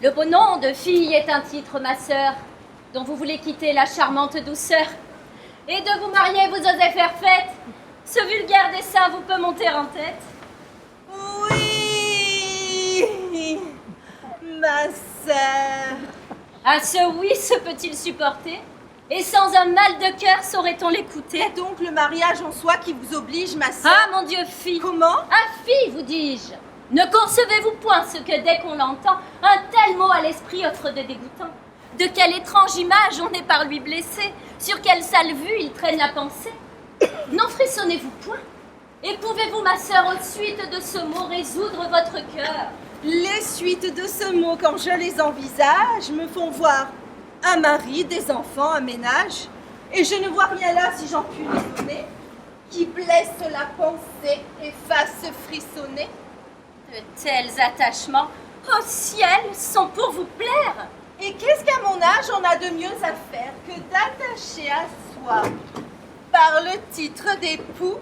Le beau nom de fille est un titre, ma sœur, dont vous voulez quitter la charmante douceur. Et de vous marier, vous osez faire fête. Ce vulgaire dessein vous peut monter en tête. Oui, ma sœur. À ce oui se peut-il supporter? Et sans un mal de cœur saurait-on l'écouter? C'est donc le mariage en soi qui vous oblige, ma sœur? Ah, mon Dieu, fille! Comment? Ah, fille, vous dis-je! Ne concevez-vous point ce que dès qu'on l'entend, un tel mot à l'esprit offre de dégoûtant? De quelle étrange image on est par lui blessé? Sur quelle sale vue il traîne la pensée? N'en frissonnez-vous point? Et pouvez-vous, ma sœur, aux suites de ce mot résoudre votre cœur? Les suites de ce mot, quand je les envisage, me font voir un mari, des enfants, un ménage, et je ne vois rien là, si j'en puis raisonner, qui blesse la pensée et fasse frissonner. De tels attachements, au ciel, sont pour vous plaire. Et qu'est-ce qu'à mon âge on a de mieux à faire que d'attacher à soi, par le titre d'époux,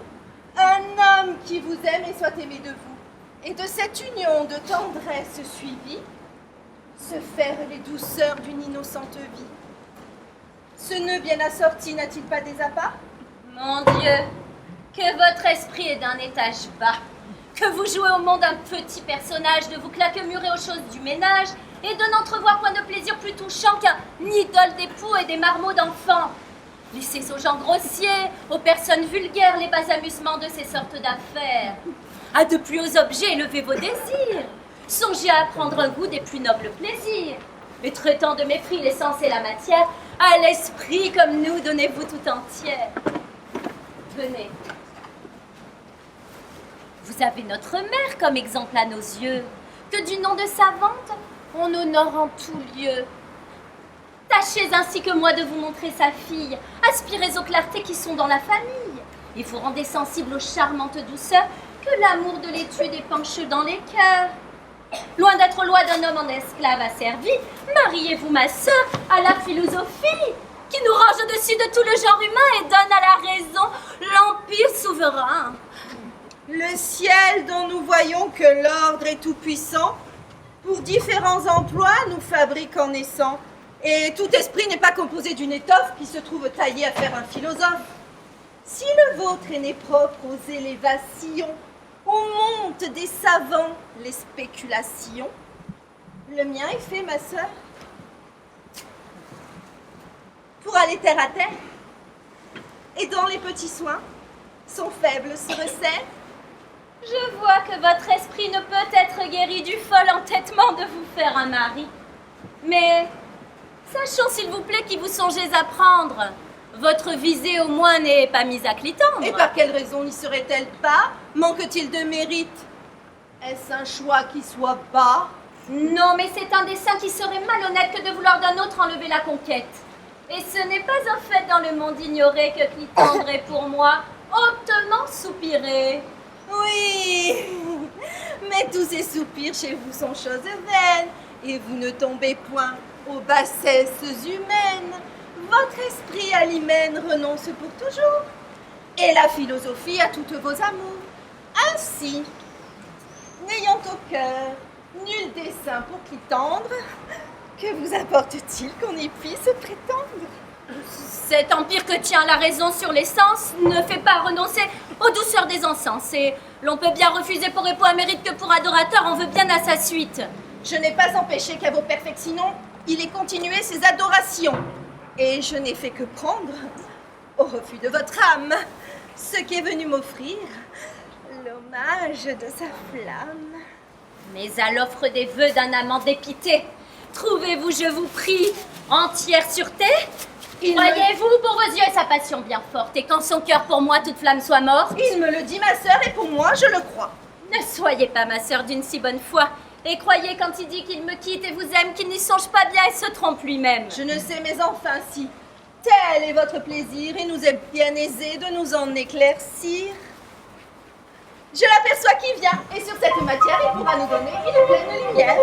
un homme qui vous aime et soit aimé de vous, et de cette union de tendresse suivie, se faire les douceurs d'une innocente vie. Ce nœud bien assorti n'a-t-il pas des appas? Mon Dieu, que votre esprit est d'un étage bas, que vous jouez au monde un petit personnage, de vous claquemurer aux choses du ménage, et de n'entrevoir point de plaisir plus touchant qu'un idole d'époux et des marmots d'enfants. Laissez aux gens grossiers, aux personnes vulgaires, les bas amusements de ces sortes d'affaires. À de plus hauts objets, élevez vos désirs. Songez à prendre un goût des plus nobles plaisirs. Et traitant de mépris l'essence et la matière, à l'esprit comme nous, donnez-vous tout entière. Venez. Vous avez notre mère comme exemple à nos yeux, que du nom de savante, on honore en tout lieu. Tâchez ainsi que moi de vous montrer sa fille, aspirez aux clartés qui sont dans la famille, et vous rendez sensible aux charmantes douceurs que l'amour de l'étude épanche dans les cœurs. Loin d'être loi d'un homme en esclave asservi, mariez-vous, ma sœur, à la philosophie, qui nous range au-dessus de tout le genre humain et donne à la raison l'empire souverain. Le ciel dont nous voyons que l'ordre est tout-puissant, pour différents emplois nous fabrique en naissant, et tout esprit n'est pas composé d'une étoffe qui se trouve taillée à faire un philosophe. Si le vôtre est né propre aux élévations, où montent des savants les spéculations, le mien est fait, ma sœur, pour aller terre à terre, et dans les petits soins, son faible se resserre. Je vois que votre esprit ne peut être guéri du fol entêtement de vous faire un mari. Mais sachons s'il vous plaît qui vous songez à prendre. Votre visée au moins n'est pas mise à clitendre. Et par quelle raison n'y serait-elle pas? Manque-t-il de mérite? Est-ce un choix qui soit bas? Non, mais c'est un dessein qui serait malhonnête que de vouloir d'un autre enlever la conquête. Et ce n'est pas un fait dans le monde ignoré que Clitandre est pour moi hautement soupiré. Oui, mais tous ces soupirs chez vous sont choses vaines, et vous ne tombez point aux bassesses humaines. Votre esprit à l'hymen renonce pour toujours, et la philosophie à toutes vos amours. Ainsi, n'ayant au cœur nul dessein pour Clitandre, que vous importe-t-il qu'on y puisse prétendre? Cet empire que tient la raison sur les sens ne fait pas renoncer aux douceurs des encens, et l'on peut bien refuser pour époux un mérite que pour adorateur on veut bien à sa suite. Je n'ai pas empêché qu'à vos perfectionnements, il ait continué ses adorations, et je n'ai fait que prendre, au refus de votre âme, ce qui est venu m'offrir, l'hommage de sa flamme. Mais à l'offre des vœux d'un amant dépité, trouvez-vous, je vous prie, entière sûreté? Croyez-vous pour vos yeux sa passion bien forte, et quand son cœur pour moi toute flamme soit morte? Il me le dit, ma sœur, et pour moi, je le crois. Ne soyez pas ma sœur d'une si bonne foi, et croyez quand il dit qu'il me quitte et vous aime, qu'il n'y songe pas bien et se trompe lui-même. Je ne sais, mais enfin si, tel est votre plaisir, il nous est bien aisé de nous en éclaircir. Je l'aperçois qui vient, et sur cette matière, il pourra nous donner une pleine lumière.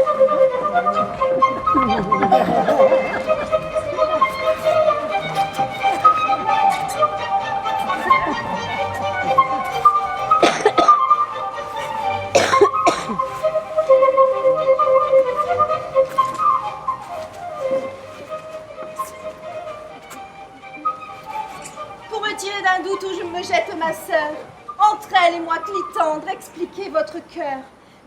Pour retirer d'un doute où je me jette, ma sœur, entre elle et moi, Clitandre, expliquez votre cœur,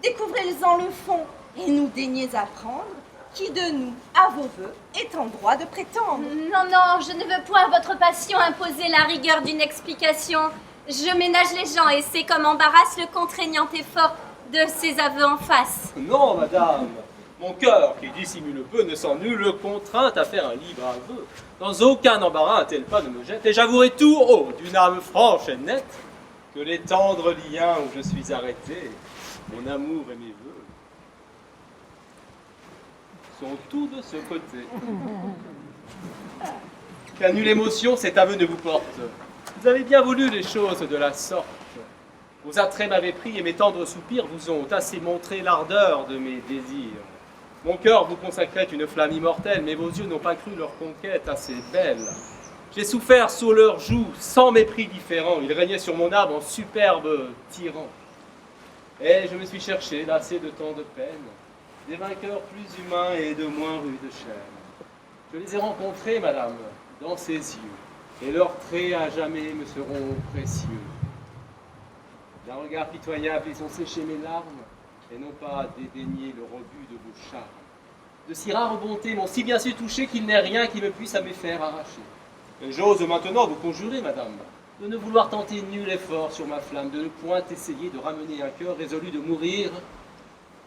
découvrez-en le fond, et nous daignez apprendre qui de nous, à vos vœux, est en droit de prétendre. Non, non, je ne veux point à votre passion imposer la rigueur d'une explication. Je ménage les gens et c'est comme embarrasse le contraignant effort de ses aveux en face. Non, madame, mon cœur, qui dissimule peu, ne sent nulle contrainte à faire un libre aveu. Dans aucun embarras un tel pas ne me jette, et j'avouerai tout haut, d'une âme franche et nette, que les tendres liens où je suis arrêté, mon amour et mes vœux, sont tous de ce côté. Qu'à nulle émotion cet aveu ne vous porte. Vous avez bien voulu les choses de la sorte. Vos attraits m'avaient pris et mes tendres soupirs vous ont assez montré l'ardeur de mes désirs. Mon cœur vous consacrait une flamme immortelle, mais vos yeux n'ont pas cru leur conquête assez belle. J'ai souffert sous leurs joues, sans mépris différent. Ils régnaient sur mon âme en superbe tyran. Et je me suis cherché, lassé de tant de peine, des vainqueurs plus humains et de moins rude chair. Je les ai rencontrés, madame, dans ses yeux, et leurs traits à jamais me seront précieux. D'un regard pitoyable, ils ont séché mes larmes, et n'ont pas dédaigné le rebut de vos charmes. De si rares bontés m'ont si bien su toucher qu'il n'est rien qui me puisse à mes fers arracher. Et j'ose maintenant vous conjurer, madame, de ne vouloir tenter nul effort sur ma flamme, de ne point essayer de ramener un cœur résolu de mourir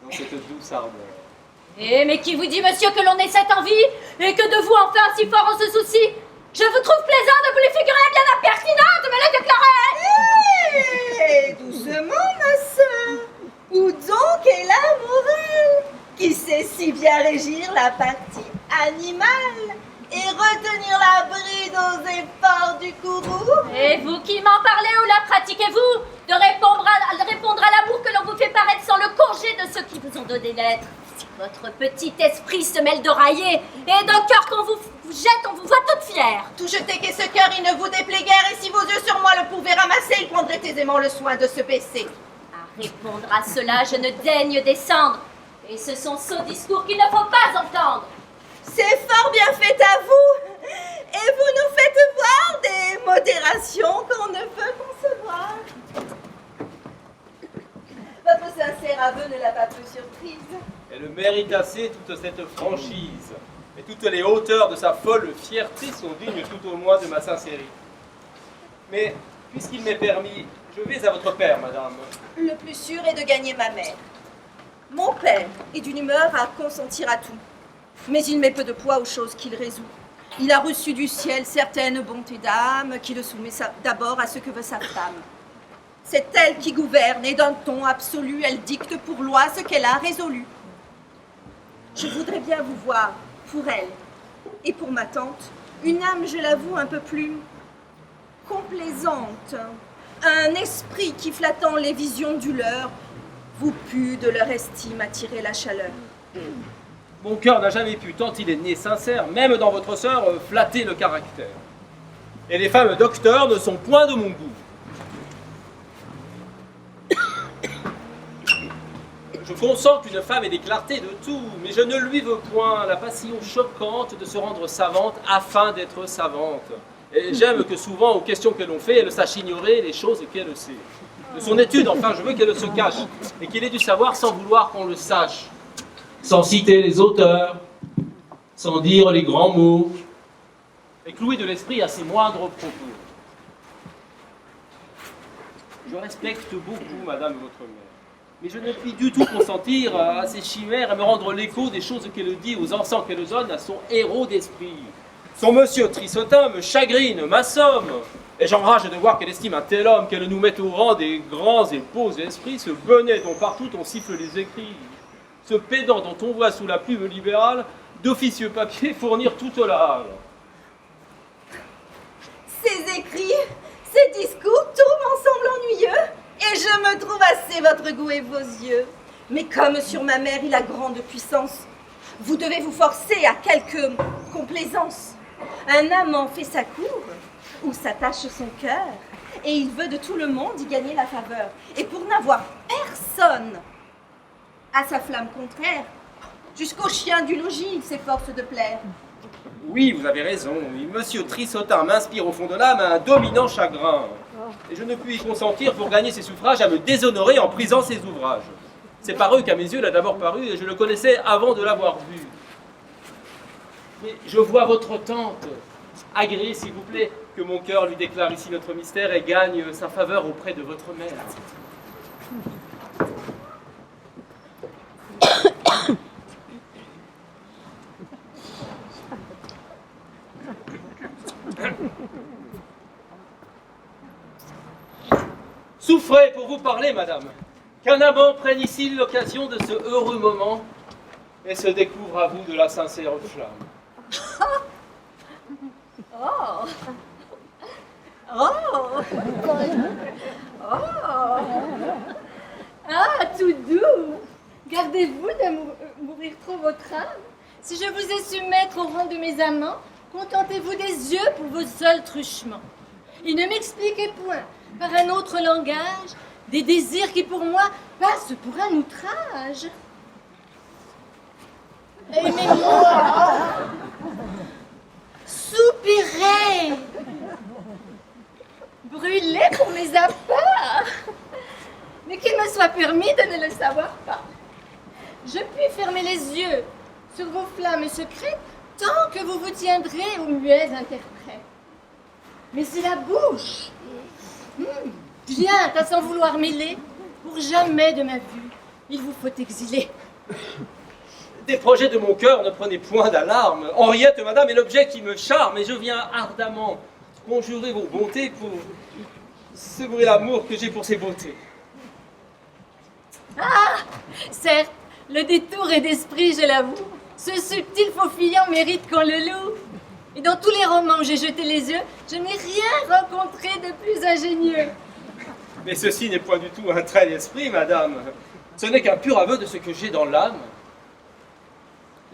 dans cette douce ardeur. Eh, mais qui vous dit, monsieur, que l'on ait cette envie, et que de vous enfin si fort on se soucie? Je vous trouve plaisant de vous les figurer bien impertinente, me le déclarer. Hé, doucement, ma sœur. Où donc est la morale qui sait si bien régir la partie animale et retenir la bride aux efforts du courroux? Et vous qui m'en parlez, ou la pratiquez-vous de répondre à l'amour que l'on vous fait paraître sans le congé de ceux qui vous ont donné l'être? Si votre petit esprit se mêle d'oreiller et d'un cœur qu'on vous jette, on vous voit toute fière. Tout jeter qu'est ce cœur, il ne vous déplaît guère, et si vos yeux sur moi le pouvaient ramasser, il prendrait aisément le soin de se baisser. À répondre à cela, je ne daigne descendre, et ce sont sots discours qu'il ne faut pas entendre. C'est fort bien fait à vous, et vous nous faites voir des modérations qu'on ne aveu ne l'a pas peu surprise. Elle mérite assez toute cette franchise. Et toutes les hauteurs de sa folle fierté sont dignes tout au moins de ma sincérité. Mais, puisqu'il m'est permis, je vais à votre père, madame. Le plus sûr est de gagner ma mère. Mon père est d'une humeur à consentir à tout, mais il met peu de poids aux choses qu'il résout. Il a reçu du ciel certaines bontés d'âme qui le soumet d'abord à ce que veut sa femme. C'est elle qui gouverne et d'un ton absolu, elle dicte pour loi ce qu'elle a résolu. Je voudrais bien vous voir, pour elle et pour ma tante, une âme, je l'avoue, un peu plus complaisante, un esprit qui, flattant les visions du leur, vous put de leur estime attirer la chaleur. Mon cœur n'a jamais pu, tant il est né sincère, même dans votre sœur, flatter le caractère. Et les femmes docteurs ne sont point de mon goût. Je consens qu'une femme ait des clartés de tout, mais je ne lui veux point la passion choquante de se rendre savante afin d'être savante. Et j'aime que souvent, aux questions que l'on fait, elle sache ignorer les choses qu'elle sait. De son étude, enfin, je veux qu'elle se cache, et qu'il ait du savoir sans vouloir qu'on le sache. Sans citer les auteurs, sans dire les grands mots, et clouer de l'esprit à ses moindres propos. Je respecte beaucoup, madame votre mère. Mais je ne puis du tout consentir à ces chimères, à me rendre l'écho des choses qu'elle dit, aux encens qu'elle donne à son héros d'esprit. Son monsieur Trissotin me chagrine, m'assomme, et j'enrage de voir qu'elle estime un tel homme, qu'elle nous mette au rang des grands et beaux esprits, ce bonnet dont partout on siffle les écrits, ce pédant dont on voit sous la plume libérale d'officieux papiers fournir toute la halle. Ces écrits, ces discours tout m'ensemble ennuyeux, et je me trouve assez votre goût et vos yeux. Mais comme sur ma mère il a grande puissance, vous devez vous forcer à quelque complaisance. Un amant fait sa cour, où s'attache son cœur, et il veut de tout le monde y gagner la faveur. Et pour n'avoir personne à sa flamme contraire, jusqu'au chien du logis il s'efforce de plaire. Oui, vous avez raison. Monsieur Trissotin m'inspire au fond de l'âme un dominant chagrin. Et je ne puis y consentir pour gagner ses suffrages à me déshonorer en prisant ses ouvrages. C'est par eux qu'à mes yeux il a d'abord paru, et je le connaissais avant de l'avoir vu. Mais je vois votre tante. Agréez, s'il vous plaît, que mon cœur lui déclare ici notre mystère et gagne sa faveur auprès de votre mère. Souffrez pour vous parler, madame, qu'un amant prenne ici l'occasion de ce heureux moment et se découvre à vous de la sincère flamme. Oh! Oh! Oh! Ah, tout doux! Gardez-vous de mourir trop votre âme. Si je vous ai su mettre au rang de mes amants, contentez-vous des yeux pour vos seuls truchements. Et ne m'expliquez point, par un autre langage, des désirs qui pour moi passent pour un outrage. Aimez-moi! Soupirez! Brûlez pour mes apparts! Mais qu'il me soit permis de ne le savoir pas. Je puis fermer les yeux sur vos flammes secrètes tant que vous vous tiendrez aux muets interprètes. Mais c'est la bouche, vient à s'en vouloir mêler, pour jamais de ma vue, il vous faut exiler. Des projets de mon cœur, ne prenez point d'alarme. Henriette, madame, est l'objet qui me charme, et je viens ardemment conjurer vos bontés pour sevrer l'amour que j'ai pour ces beautés. Ah, certes, le détour est d'esprit, je l'avoue. Ce subtil faux-fuyant mérite qu'on le loue. Et dans tous les romans où j'ai jeté les yeux, je n'ai rien rencontré de plus ingénieux. Mais ceci n'est point du tout un trait d'esprit, madame. Ce n'est qu'un pur aveu de ce que j'ai dans l'âme.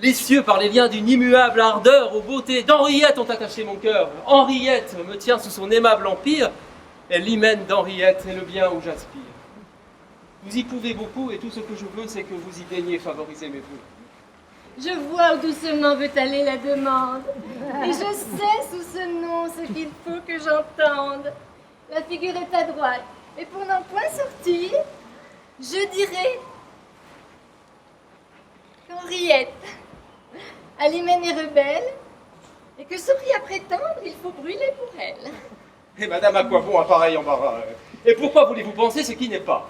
Les cieux, par les liens d'une immuable ardeur, aux beautés d'Henriette ont attaché mon cœur. Henriette me tient sous son aimable empire, et l'hymen d'Henriette est le bien où j'aspire. Vous y pouvez beaucoup, et tout ce que je veux, c'est que vous y daigniez favoriser mes vœux. Je vois où doucement veut aller la demande. Et je sais sous ce nom ce qu'il faut que j'entende. La figure est à droite. Et pour n'en point sortir, je dirai qu'Henriette, Alimène est rebelle, et que sans rien prétendre, il faut brûler pour elle. Et madame, à quoi bon un pareil embarras? Et pourquoi voulez-vous penser ce qui n'est pas?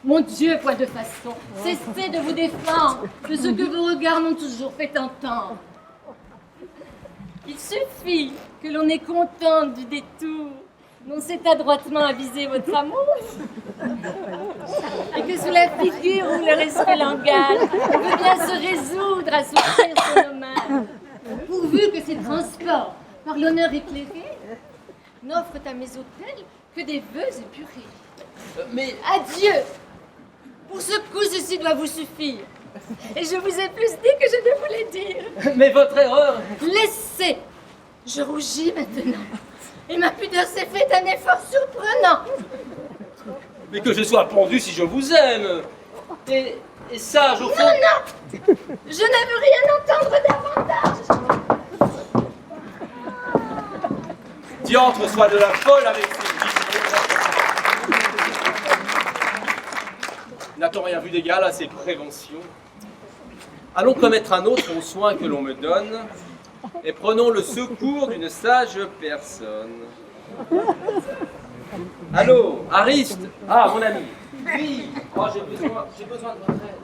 Mon Dieu, point de façon, cessez de vous défendre de ce que vos regards m'ont toujours fait entendre. Il suffit que l'on est contente du détour dont s'est adroitement avisé votre amour, et que sous la figure où le respect l'engage, on veut bien se résoudre à souffrir son hommage, pourvu que ces transports, par l'honneur éclairé, n'offrent à mes autels que des vœux épurés. Mais Adieu! Pour ce coup, ceci doit vous suffire. Et je vous ai plus dit que je ne voulais dire. mais votre erreur... Laissez! Je rougis maintenant. Et ma pudeur s'est fait un effort surprenant. Mais que je sois pendu si je vous aime. Et sage au fond... Non! Je ne veux rien entendre davantage. Diantre soit de la folle avec ses visions. N'a-t-on rien vu d'égal à ces préventions? Allons commettre un autre au soin que l'on me donne, et prenons le secours d'une sage personne. Allô, Ariste? Ah, mon ami. Oui, oh, j'ai besoin de votre aide.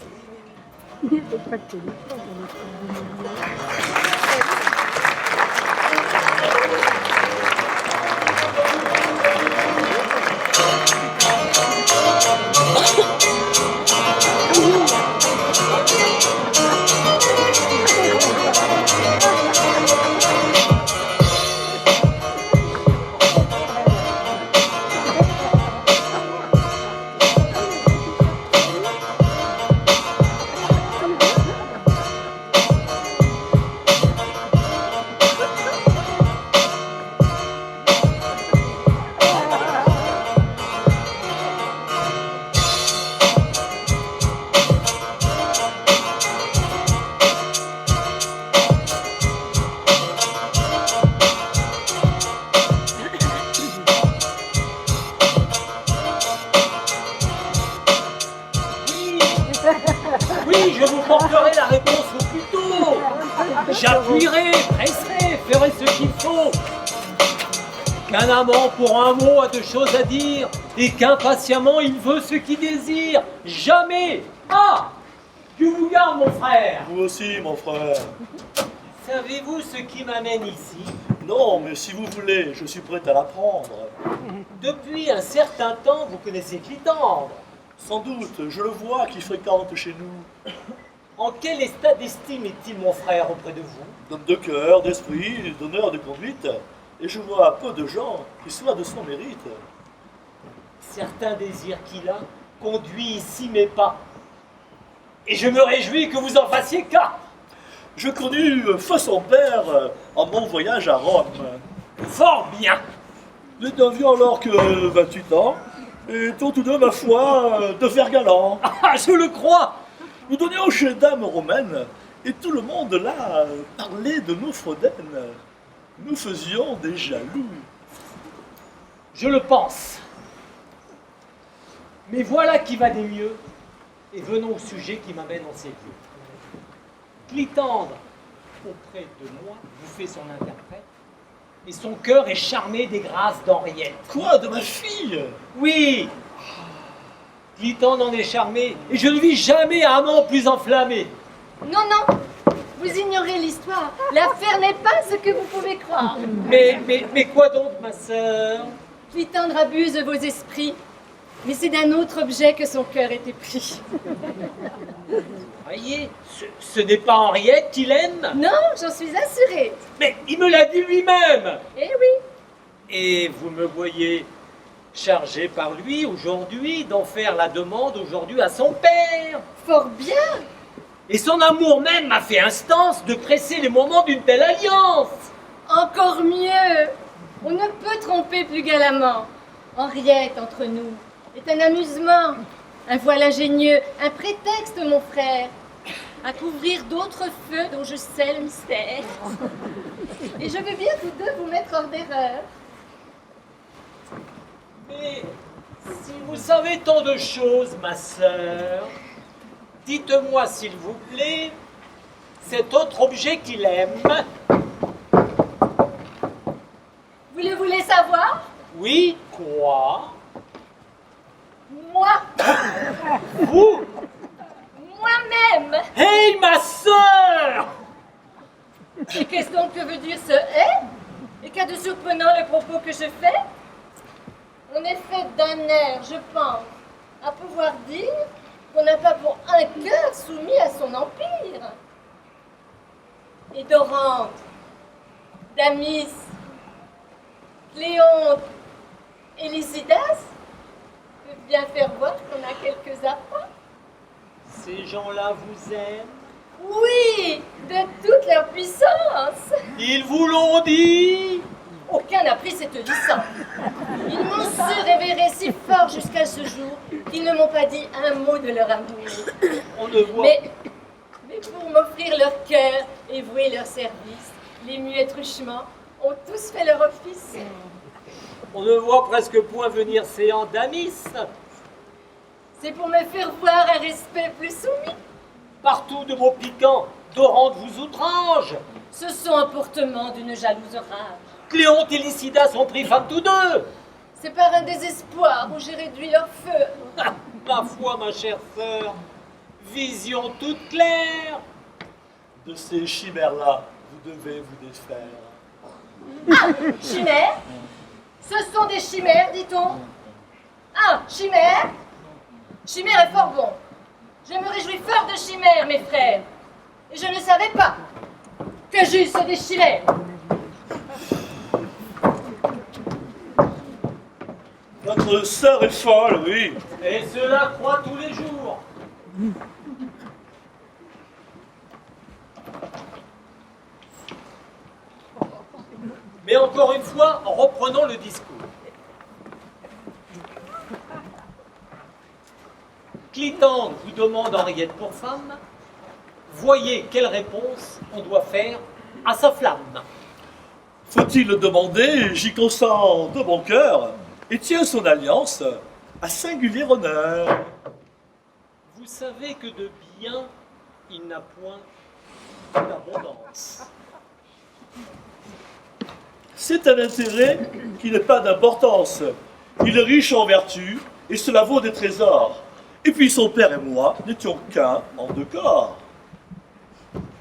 Oui, je vous porterai la réponse au plus tôt. J'appuierai, presserai, ferai ce qu'il faut. Qu'un amant pour un mot a de choses à dire, et qu'impatiemment il veut ce qu'il désire. Jamais. Ah, Dieu vous garde, mon frère. Vous aussi, mon frère. Savez-vous ce qui m'amène ici? Non, mais si vous voulez, je suis prêt à l'apprendre. Depuis un certain temps, vous connaissez Clitandre. Sans doute, je le vois qui fréquente chez nous. En quel état d'estime est-il, mon frère, auprès de vous? D'homme de cœur, d'esprit, d'honneur, de conduite. Et je vois peu de gens qui soient de son mérite. Certains désirs qu'il a conduit ici mes pas. Et je me réjouis que vous en fassiez cas. Je connus feu son père en mon voyage à Rome. Fort bien. Nous n'avions alors que 28 ans, et tôt tous deux, ma foi, de faire galant. Ah, je le crois. Nous donnions chez dames romaines, et tout le monde là parlait de nos fraudaines. Nous faisions des jaloux. Je le pense. Mais voilà qui va des mieux. Et venons au sujet qui m'amène en ces lieux. Clitandre, auprès de moi, vous fait son interprète, et son cœur est charmé des grâces d'Henriette. Quoi, de ma fille? Oui, Clitandre en est charmé, et je ne vis jamais un amant plus enflammé. Non, non, vous ignorez l'histoire. L'affaire n'est pas ce que vous pouvez croire. Mais quoi donc, ma sœur? Clitandre abuse vos esprits, mais c'est d'un autre objet que son cœur était pris. Voyez, ce n'est pas Henriette qu'il aime? Non, j'en suis assurée. Mais il me l'a dit lui-même. Eh oui, Et vous me voyez chargé par lui aujourd'hui d'en faire la demande aujourd'hui à son père. fort bien. Et son amour même m'a fait instance de presser les moments d'une telle alliance. Encore mieux. On ne peut tromper plus galamment. Henriette, entre nous, est un amusement, un voile ingénieux, un prétexte, mon frère, à couvrir d'autres feux dont je sais le mystère. Et je veux bien tous deux vous mettre hors d'erreur. Mais si vous savez tant de choses, ma sœur, dites-moi s'il vous plaît, cet autre objet qu'il aime. Vous le voulez savoir? Oui, quoi? Moi, Vous? moi-même. Hey, ma sœur! Et qu'est-ce donc que veut dire ce « est » et qu'a de surprenant le propos que je fais? On est fait d'un air, je pense, à pouvoir dire qu'on n'a pas pour un cœur soumis à son empire. Et Dorante, Damis, Cléonte et Lycidas peuvent bien faire voir qu'on a quelques apports. Ces gens-là vous aiment? Oui, de toute leur puissance. Ils vous l'ont dit? Aucun n'a pris cette licence. Ils m'ont su révérer si fort jusqu'à ce jour qu'ils ne m'ont pas dit un mot de leur amour. On ne voit... Mais pour m'offrir leur cœur et vouer leur service, les muets truchements ont tous fait leur office. On ne voit presque point venir séant Damis. C'est pour me faire voir un respect plus soumis. Partout de mots piquants, Dorante vous outrage. Ce sont un portement d'une jalouse rage. Cléonte et Lycidas ont pris femme tous deux. C'est par un désespoir où j'ai réduit leur feu. Ah, ma foi, ma chère sœur, vision toute claire. De ces chimères-là, vous devez vous défaire. Ah, chimères? Ce sont des chimères, dit-on. Ah, chimères? Chimère est fort bon. Je me réjouis fort de chimères, mes frères. Et je ne savais pas que j'eusse des chimères. Votre sœur est folle, oui. Et cela croît tous les jours. Mais encore une fois, reprenons le discours. Clitandre vous demande Henriette pour femme. Voyez quelle réponse on doit faire à sa flamme. Faut-il le demander? J'y consens de bon cœur et tiens son alliance à singulier honneur. Vous savez que de bien, il n'a point d'abondance. C'est un intérêt qui n'est pas d'importance. Il est riche en vertu et cela vaut des trésors. Et puis son père et moi n'étions qu'un en deux corps.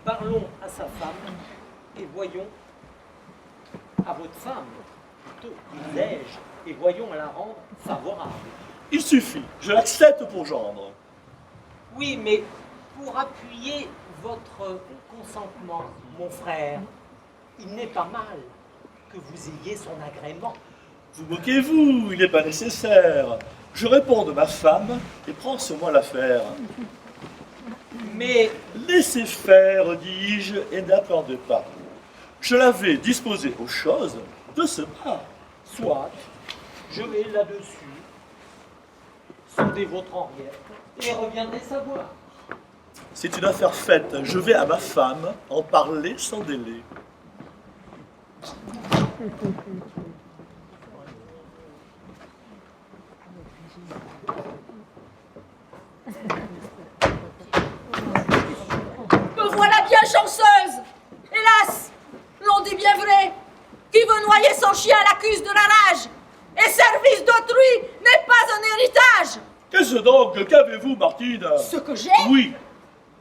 Parlons à sa femme et voyons à votre femme, plutôt, disais-je, et voyons à la rendre favorable. Il suffit, je l'accepte pour gendre. Oui, mais pour appuyer votre consentement, mon frère, il n'est pas mal que vous ayez son agrément. Vous moquez-vous, il n'est pas nécessaire. Je réponds de ma femme et prends sur moi l'affaire. Mais Laissez faire, dis-je, et n'attendez pas. Je l'avais disposé aux choses de ce pas. soit, je vais là-dessus, sondez votre Henriette et reviendrez savoir. C'est une affaire faite. Je vais à ma femme en parler sans délai. Me voilà bien chanceuse. Hélas, l'on dit bien vrai. Qui veut noyer son chien l'accuse de la rage. Et service d'autrui n'est pas un héritage. Qu'est-ce donc? Qu'avez-vous, Martine? Ce que j'ai, Oui,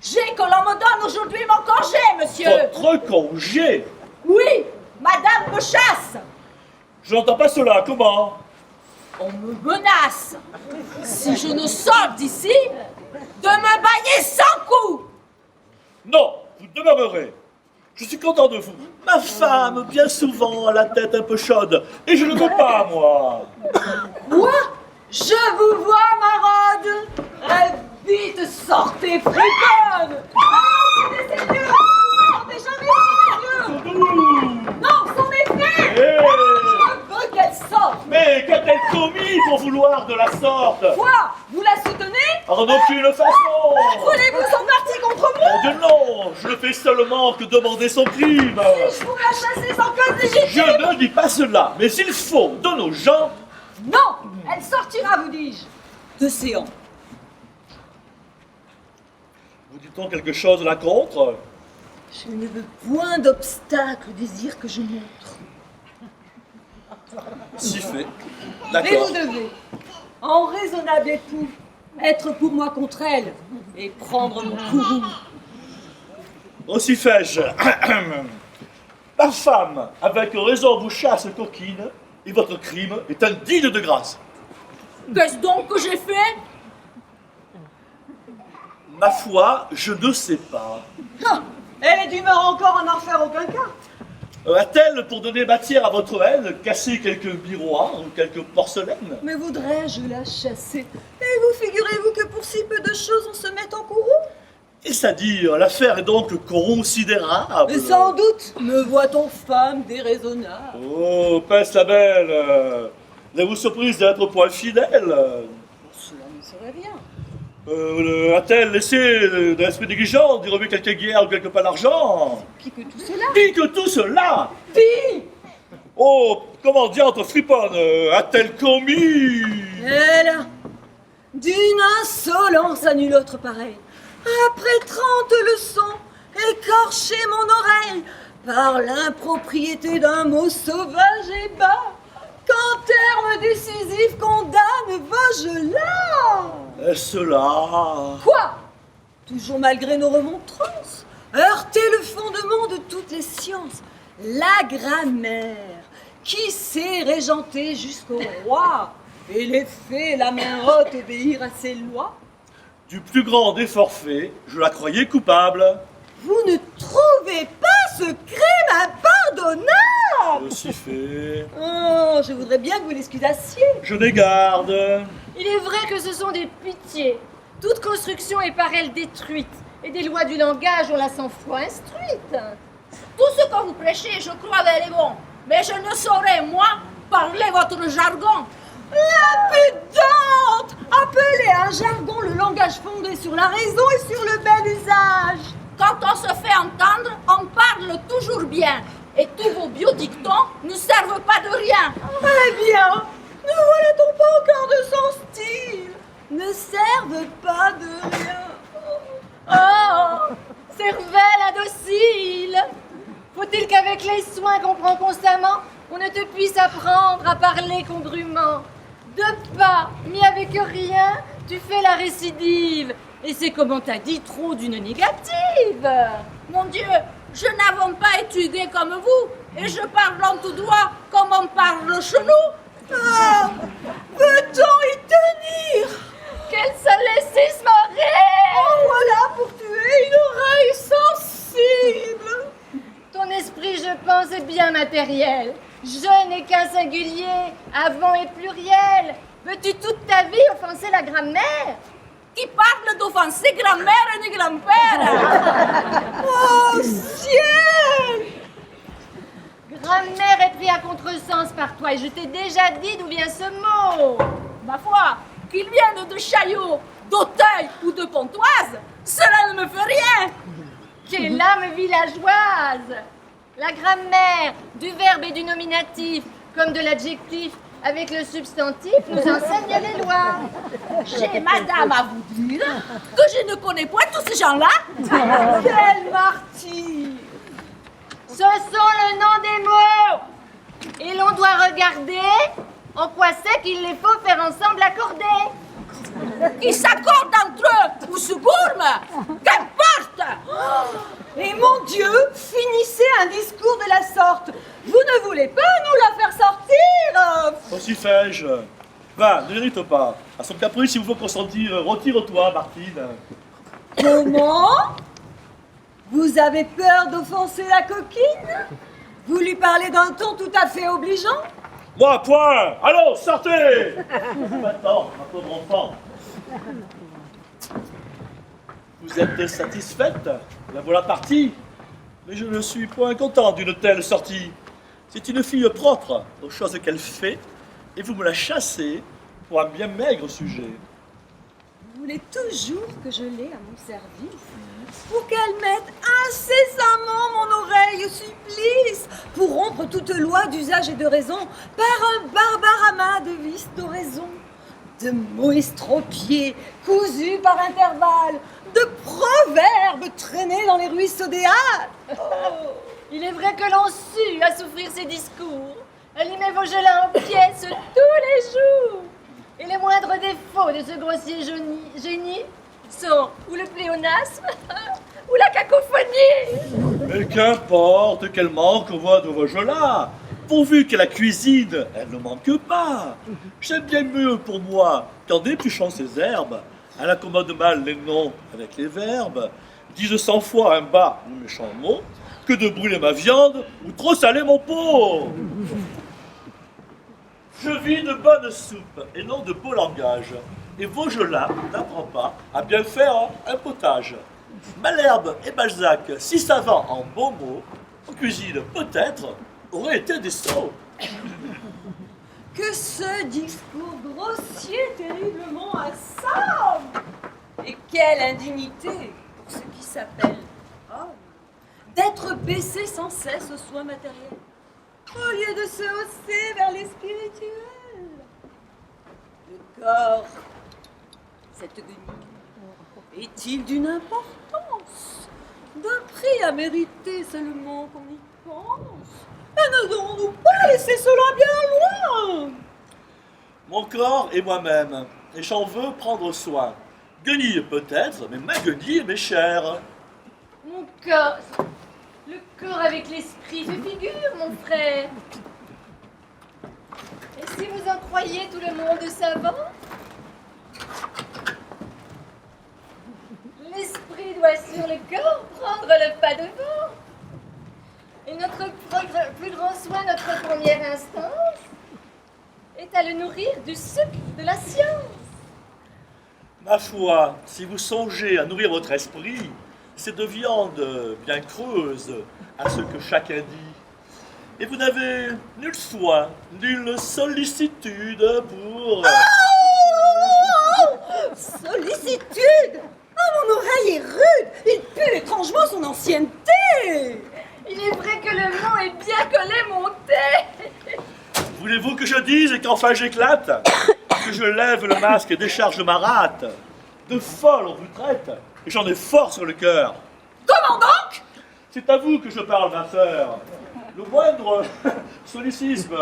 j'ai que l'on me donne aujourd'hui mon congé, monsieur. votre congé. Oui, madame me chasse. Je n'entends pas cela. Comment? On me menace, si je ne sors d'ici, de me bailler sans coup. Non, vous demeurerez. Je suis content de vous. Ma femme, bien souvent, a la tête un peu chaude. Et je ne veux pas, moi. Quoi? Je vous vois, maraude. Vite, sortez, friponne. Oh, des seigneurs, sortez jamais, des seigneurs. Non, c'en est fait. Eh, Je veux qu'elle sorte. mais qu'a-t-elle commis pour vouloir de la sorte? Quoi? Vous la soutenez? En aucune façon. Prenez-vous son parti contre moi? Mon Dieu, non, je ne fais seulement que demander son crime. Je vous la chasser sans cause légitime. Je ne dis pas cela, mais il faut de nos gens. Non, elle sortira, vous dis-je. De séant. Vous dites-on quelque chose là contre? Je ne veux point d'obstacle au désir que je montre. Si fait. Mais D'accord. vous devez, en raisonnable époux, être pour moi contre elle et prendre mon courroux. Aussi fais-je. Ma femme, avec raison, vous chasse coquine, et votre crime est indigne de grâce. Qu'est-ce donc que j'ai fait? Ma foi, je ne sais pas. Ah, elle est d'humeur encore à n'en faire aucun cas. A-t-elle, pour donner matière à votre haine, cassé quelques miroirs ou quelques porcelaines? Mais voudrais-je la chasser? Et vous figurez-vous que pour si peu de choses on se met en courroux? Est-ce à dire, l'affaire est donc considérable. Et sans doute me voit-on femme déraisonnable. Oh, peste la belle. N'êtes-vous surprise d'être point fidèle? Cela ne serait rien. A-t-elle laissé de l'esprit négligent d'y remuer quelques guerres ou quelques pas d'argent? Qui que tout cela? Pis que tout cela! Pis! Oh, comment diantre friponne a-t-elle commis? Elle a, d'une insolence à nulle autre pareille, après 30 leçons, écorché mon oreille par l'impropriété d'un mot sauvage et bas, qu'en termes décisifs condamne Vaugelas. Est-ce là? Quoi? Toujours malgré nos remontrances, heurter le fondement de toutes les sciences, la grammaire, qui sait régenter jusqu'au roi, et les fées, la main haute, obéir à ses lois? Du plus grand des forfaits, je la croyais coupable. Vous ne trouvez pas ce crime impardonnable? Aussi fait. Oh, je voudrais bien que vous l'excusassiez. Je n'ai garde. Il est vrai que ce sont des pitiés. Toute construction est par elle détruite. Et des lois du langage, on la 100 fois instruite. Tout ce que vous prêchez, je crois, est bon. Mais je ne saurais, moi, parler votre jargon. L'impudente! Appelez un jargon le langage fondé sur la raison et sur le bel usage. Quand on se fait entendre, on parle toujours bien. Et tous vos biodictons ne servent pas de rien. Eh bien, ne voilà-t-on pas encore de son style? Ne servent pas de rien. Oh, cervelle indocile! Faut-il qu'avec les soins qu'on prend constamment, on ne te puisse apprendre à parler congrument? 2 pas, mis avec rien, tu fais la récidive. Et c'est comme on t'a dit trop d'une négative. Mon Dieu, je n'avons pas étudié comme vous. Et je parle en tout droit comme on parle chez nous. Ah, peut-on y tenir? Qu'elle se laisse se marrer! En voilà pour tuer une oreille sensible. Ton esprit, je pense, est bien matériel. Je n'ai qu'un singulier, avant et pluriel. Veux-tu toute ta vie offenser la grammaire? Qui parle d'offenser grand-mère et ni grand-père? Oh ciel! Grammaire est pris à contresens par toi et je t'ai déjà dit d'où vient ce mot. Ma foi, qu'il vienne de Chaillot, d'Auteuil ou de Pontoise, cela ne me fait rien. Quelle âme villageoise! La grammaire, du verbe et du nominatif, comme de l'adjectif, avec le substantif, nous enseigne les lois. J'ai, madame, à vous dire que je ne connais point tous ces gens-là. Quel martyr! Ce sont le nom des mots. Et l'on doit regarder en quoi c'est qu'il les faut faire ensemble accorder. Ils s'accordent entre eux ou se gourment, qu'importe. Et mon Dieu, finissez un discours de la sorte. Vous ne voulez pas nous la faire sortir? Aussi fais-je. Va, ne l'irrite pas. À son caprice, s'il vous faut consentir, retire-toi, Martine. Comment? Vous avez peur d'offenser la coquine? Vous lui parlez d'un ton tout à fait obligeant? Moi, point. Allons, sortez. Maintenant, ma pauvre enfant. Vous êtes satisfaite? La voilà partie. Mais je ne suis point content d'une telle sortie. C'est une fille propre aux choses qu'elle fait, et vous me la chassez pour un bien maigre sujet. Vous voulez toujours que je l'ai à mon service pour qu'elle mette incessamment mon oreille au supplice, pour rompre toute loi d'usage et de raison par un barbare amas de vice d'oraison. de mots estropiés, cousus par intervalles, de proverbes traînés dans les ruisseaux des hâtes. Il est vrai que l'on sut à souffrir ses discours. Elle y met Vaugelas en pièces tous les jours. Et les moindres défauts de ce grossier génie sont ou le pléonasme ou la cacophonie. Mais qu'importe qu'elle manque aux voix de Vaugelas, pourvu qu'à la cuisine, elle ne manque pas. J'aime bien mieux pour moi qu'en épluchant ces herbes, elle accommode mal les noms avec les verbes, dise 100 fois un bas ou méchant mot, que de brûler ma viande ou trop saler mon pot. Je vis de bonne soupe et non de beau langage, et Vaugelas n'apprend pas à bien faire un potage. Malherbe et Balzac, si savants en beaux mots, en cuisine peut-être, auraient été des sots. Que ce discours grossier terriblement assomme. Et quelle indignité pour ce qui s'appelle homme, d'être baissé sans cesse aux soins matériels, au lieu de se hausser vers les spirituels. Le corps, cette guenille, est-il d'une importance, d'un prix à mériter seulement qu'on y pense? Ne devons-nous pas laisser cela bien loin? Mon corps et moi-même, et j'en veux prendre soin. Guenille peut-être, mais ma guenille m'est chère. Mon corps, le corps avec l'esprit fait figure, mon frère. Et si vous en croyez tout le monde savant, l'esprit doit sur le corps prendre le pas devant. Et notre plus grand soin, notre première instance, est à le nourrir du sucre de la science. Ma foi, si vous songez à nourrir votre esprit, c'est de viande bien creuse à ce que chacun dit. Et vous n'avez nul soin, nulle sollicitude pour... Sollicitude! Ah, mon oreille est rude! Il pue étrangement son ancienneté! Il est vrai que le mot est bien collé monté. Voulez-vous que je dise et qu'enfin j'éclate? Que je lève le masque et décharge ma rate? De folle on vous traite, et j'en ai fort sur le cœur. Comment donc? C'est à vous que je parle, ma sœur. Le moindre solécisme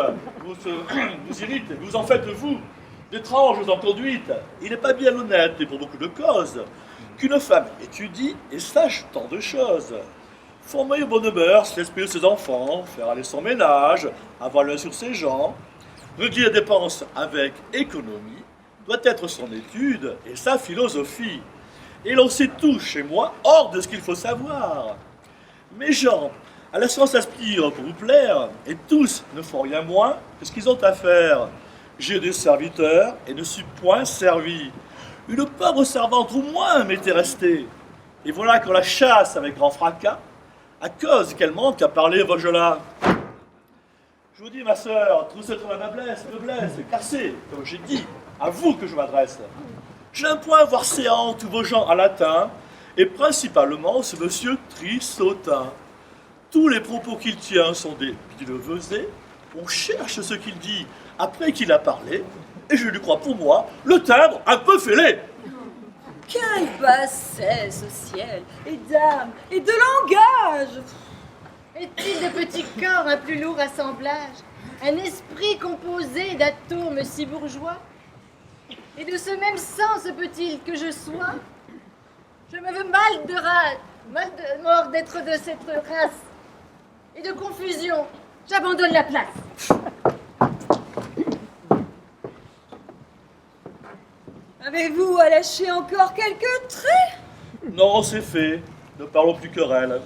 vous irrite, vous en faites vous d'étranges en conduite. Il n'est pas bien honnête, et pour beaucoup de causes, qu'une femme étudie et sache tant de choses. Former aux bonnes mœurs, l'esprit de ses enfants, faire aller son ménage, avoir l'œil sur ses gens, régler les dépenses avec économie, doit être son étude et sa philosophie. Et l'on sait tout chez moi, hors de ce qu'il faut savoir. Mes gens, à la science aspirent pour vous plaire, et tous ne font rien moins que ce qu'ils ont à faire. J'ai des serviteurs et ne suis point servi. Une pauvre servante au moins m'était restée. Et voilà qu'on la chasse avec grand fracas, à cause qu'elle manque à parler Vaugelas. Je vous dis, ma sœur, tout cette noblesse, car c'est, comme j'ai dit, à vous que je m'adresse. J'ai un point à voir séant tous vos gens à latin, et principalement ce monsieur Trissotin. Tous les propos qu'il tient sont des billevesées. On cherche ce qu'il dit après qu'il a parlé, et je lui crois pour moi le timbre un peu fêlé. Quelle bassesse au ciel, et d'âme, et de langage! Est-il de petit corps un plus lourd assemblage, un esprit composé d'atomes si bourgeois? Et de ce même sens peut-il que je sois? Je me veux mal de mort d'être de cette race, et de confusion, j'abandonne la place. Avez-vous à lâcher encore quelques traits? Non, c'est fait. Ne parlons plus querelle.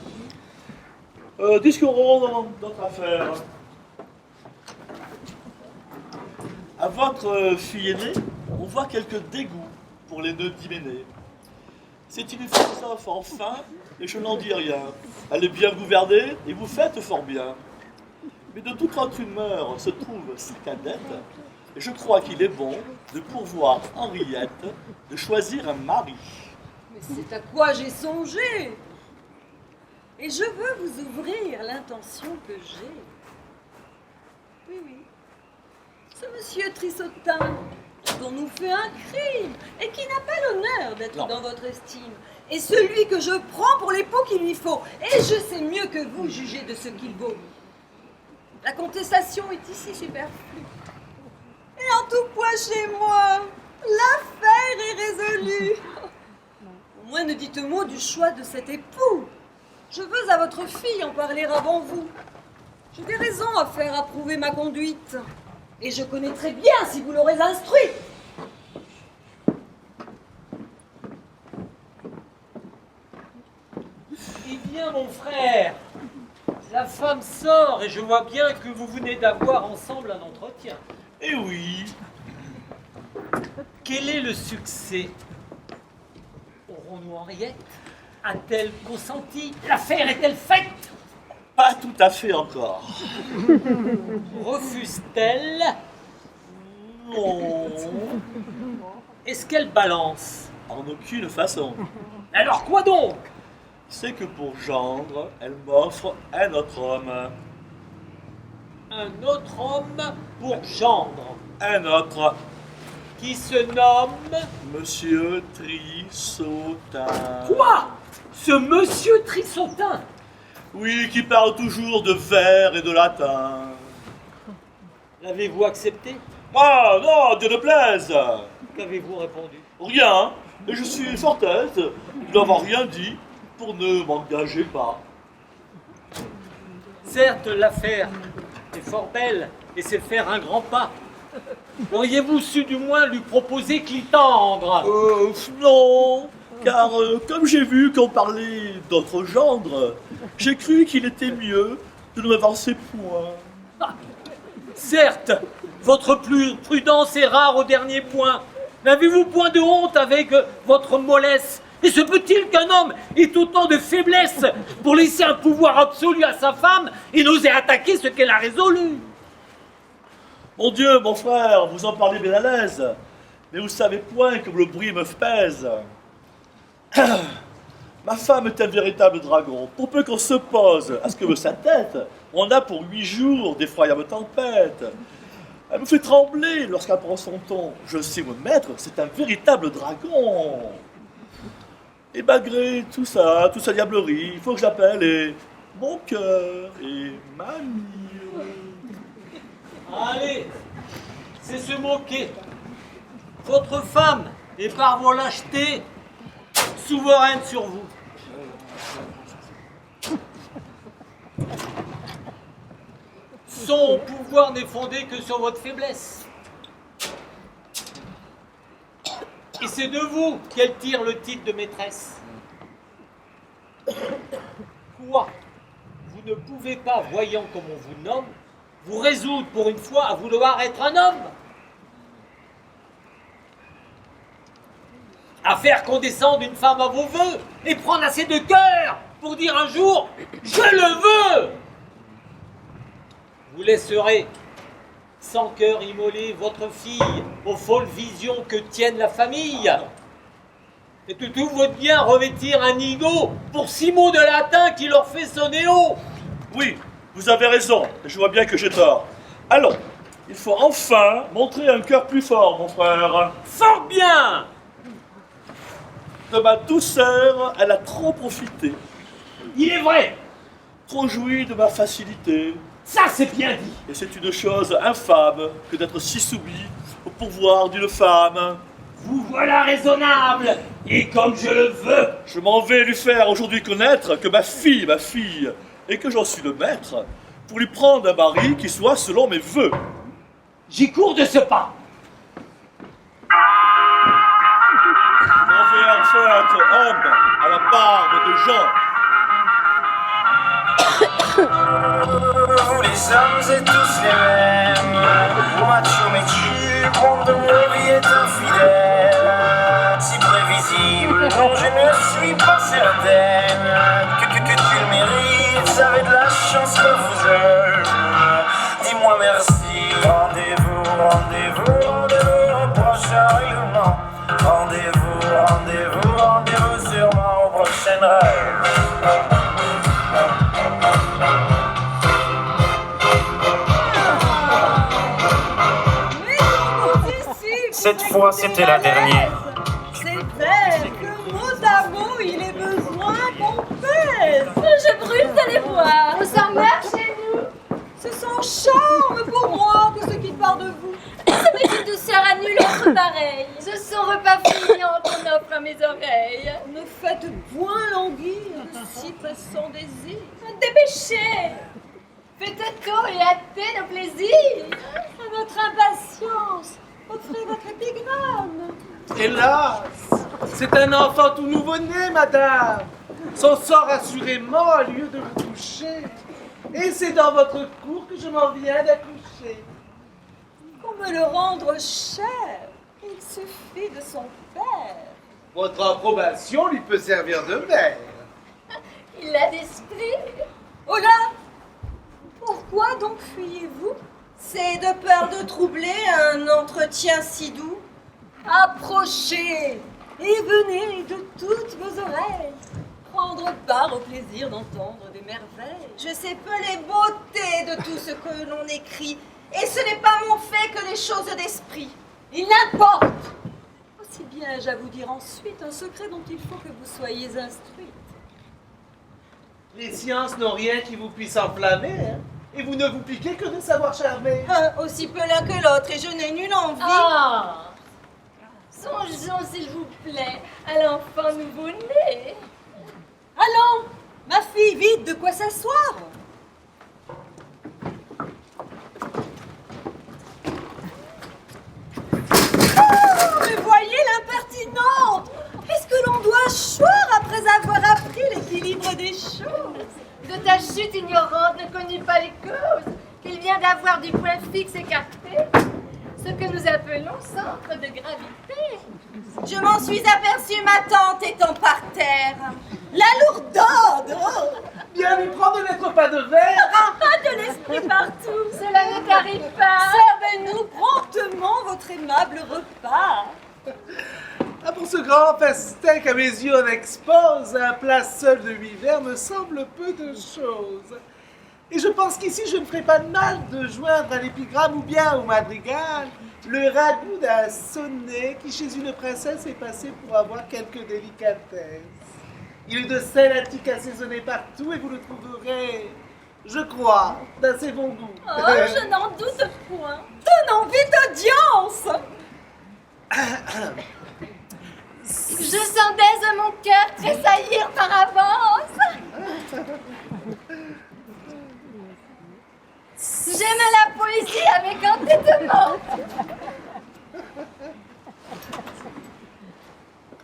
Discourons dans notre affaire. À votre fille aînée, on voit quelques dégoûts pour les nœuds d'hyménée. C'est une philosophe enfin, et je n'en dis rien. Elle est bien gouvernée, et vous faites fort bien. Mais de toute autre humeur se trouve sa cadette, et je crois qu'il est bon de pourvoir Henriette de choisir un mari. Mais c'est à quoi j'ai songé. Et je veux vous ouvrir l'intention que j'ai. Oui, oui. Ce monsieur Trissotin, dont nous fait un crime et qui n'a pas l'honneur d'être Non. dans votre estime, est celui que je prends pour l'époux qu'il lui faut, et je sais mieux que vous juger de ce qu'il vaut. La contestation est ici superflue. Et en tout point chez moi, l'affaire est résolue. Au moins ne dites mot du choix de cet époux. Je veux à votre fille en parler avant vous. J'ai des raisons à faire approuver ma conduite. Et je connais très bien si vous l'aurez instruite. Eh bien, mon frère, la femme sort et je vois bien que vous venez d'avoir ensemble un entretien. Eh oui, Quel est le succès? Aurons-nous Henriette? A-t-elle consenti? L'affaire est-elle faite? pas tout à fait encore. Refuse-t-elle? Non, Est-ce qu'elle balance? en aucune façon. Alors quoi donc? C'est que pour gendre, elle m'offre un autre homme. Un autre homme pour gendre, Un autre, qui se nomme... Monsieur Trissotin. Quoi? Ce monsieur Trissotin? Oui, qui parle toujours de vers et de latin. L'avez-vous accepté? Ah non, Dieu ne plaise. Qu'avez-vous répondu? Rien, et je suis fort aise de n'avoir rien dit pour ne m'engager pas. Certes, l'affaire est fort belle et c'est faire un grand pas. Auriez-vous su du moins lui proposer qu'il tendre? Non, car comme j'ai vu qu'on parlait d'autre gendre, j'ai cru qu'il était mieux de ne m'avancer point. Certes, votre prudence est rare au dernier point. N'avez-vous point de honte avec votre mollesse? Et se peut-il qu'un homme ait autant de faiblesse pour laisser un pouvoir absolu à sa femme et n'oser attaquer ce qu'elle a résolu? Mon Dieu, mon frère, vous en parlez bien à l'aise, mais vous savez point que le bruit me pèse. Ma femme est un véritable dragon. Pour peu qu'on se pose à ce que veut sa tête, on a pour 8 jours d'effroyables tempêtes. Elle me fait trembler lorsqu'elle prend son ton. Je sais me mettre, c'est un véritable dragon. Et malgré tout ça, toute sa diablerie, il faut que j'appelle et mon cœur et mamie. Allez, c'est se moquer. Votre femme est par vos lâchetés souveraine sur vous. Son pouvoir n'est fondé que sur votre faiblesse. Et c'est de vous qu'elle tire le titre de maîtresse. Quoi? Vous ne pouvez pas, voyant comme on vous nomme, vous résoudre pour une fois à vouloir être un homme? À faire condescendre une femme à vos voeux et prendre assez de cœur pour dire un jour « Je le veux !» Vous laisserez sans cœur immoler votre fille aux folles visions que tienne la famille. Et que tout votre bien revêtir un nigo pour 6 mots de latin qui leur fait sonner haut. Oui, vous avez raison, et je vois bien que j'ai tort. Allons, il faut enfin montrer un cœur plus fort, mon frère. Fort bien! De ma douceur, elle a trop profité, Il est vrai, trop joui de ma facilité. ça c'est bien dit. Et c'est une chose infâme que d'être si soumis au pouvoir d'une femme. Vous voilà raisonnable, et comme je le veux. Je m'en vais lui faire aujourd'hui connaître que ma fille, et que j'en suis le maître, pour lui prendre un mari qui soit selon mes vœux. J'y cours de ce pas. Envers fête, homme, à la barbe de Jean. Vous les hommes êtes tous les mêmes. Macho mais qui, monde de ma vie est infidèle. Si prévisible, dont je ne suis pas certaine. Que tu le mérites, avez de la chance que vous aime. Dis-moi merci. Rendez-vous, rendez-vous, rendez-vous au prochain règlement. Rendez-vous, rendez-vous, rendez-vous sûrement au prochain rêve. cette fois c'était la dernière. C'est vrai que mot à mot, il est besoin qu'on pèse. Je brûle d'aller voir. On s'en marche chez nous. C'est sans charme pour moi, tout ce qui part de vous. Ça m'est une douceur à nul autre pareil. Ce sont repas friands qu'on offre à mes oreilles. Ne faites point languir de si pressants désirs. Dépêchez. Faites tôt et hâtez nos plaisirs. À votre impatience, offrez votre épigramme. Hélas, c'est un enfant tout nouveau-né, madame. Son sort assurément a lieu de vous toucher. Et c'est dans votre cour que je m'en viens d'accoucher. Pour me le rendre cher, il suffit de son père. Votre approbation lui peut servir de mère. Il a d'esprit. Oh là! Pourquoi donc fuyez-vous? C'est de peur de troubler un entretien si doux. Approchez et venez de toutes vos oreilles prendre part au plaisir d'entendre des merveilles. Je sais peu les beautés de tout ce que l'on écrit, et ce n'est pas mon fait que les choses d'esprit. Il n'importe! Aussi bien ai-je à vous dire ensuite un secret dont il faut que vous soyez instruite. Les sciences n'ont rien qui vous puisse enflammer, hein, et vous ne vous piquez que de savoir charmer. Aussi peu l'un que l'autre, et je n'ai nulle envie. Ah! Songeons, s'il vous plaît, à l'enfant nouveau-né. Allons, ma fille, vite, de quoi s'asseoir? Oh, mais voyez l'impertinente! Est-ce que l'on doit choir après avoir appris l'équilibre des choses? De ta chute ignorante ne connut pas les causes, qu'il vient d'avoir du point fixe écarté, ce que nous appelons centre de gravité. Je m'en suis aperçue, ma tante étant par terre. La lourdeur! Oh. Bien lui prendre n'être pas de verre. Ah, de l'esprit partout. Cela ne t'arrive pas. Servez-nous promptement votre aimable repas. Ah, pour ce grand festin qu'à mes yeux on expose, un plat seul de 8 vers me semble peu de choses. Et je pense qu'ici je ne ferai pas de mal de joindre à l'épigramme ou bien au madrigal le ragoût d'un sonnet qui chez une princesse est passé pour avoir quelques délicatesses. Il est de sel antique assaisonné partout et vous le trouverez, je crois, d'assez bon goût. Oh, je n'en doute point. Donnons vite audience! Je sentais mon cœur tressaillir par avance. J'aime la poésie avec entêtement.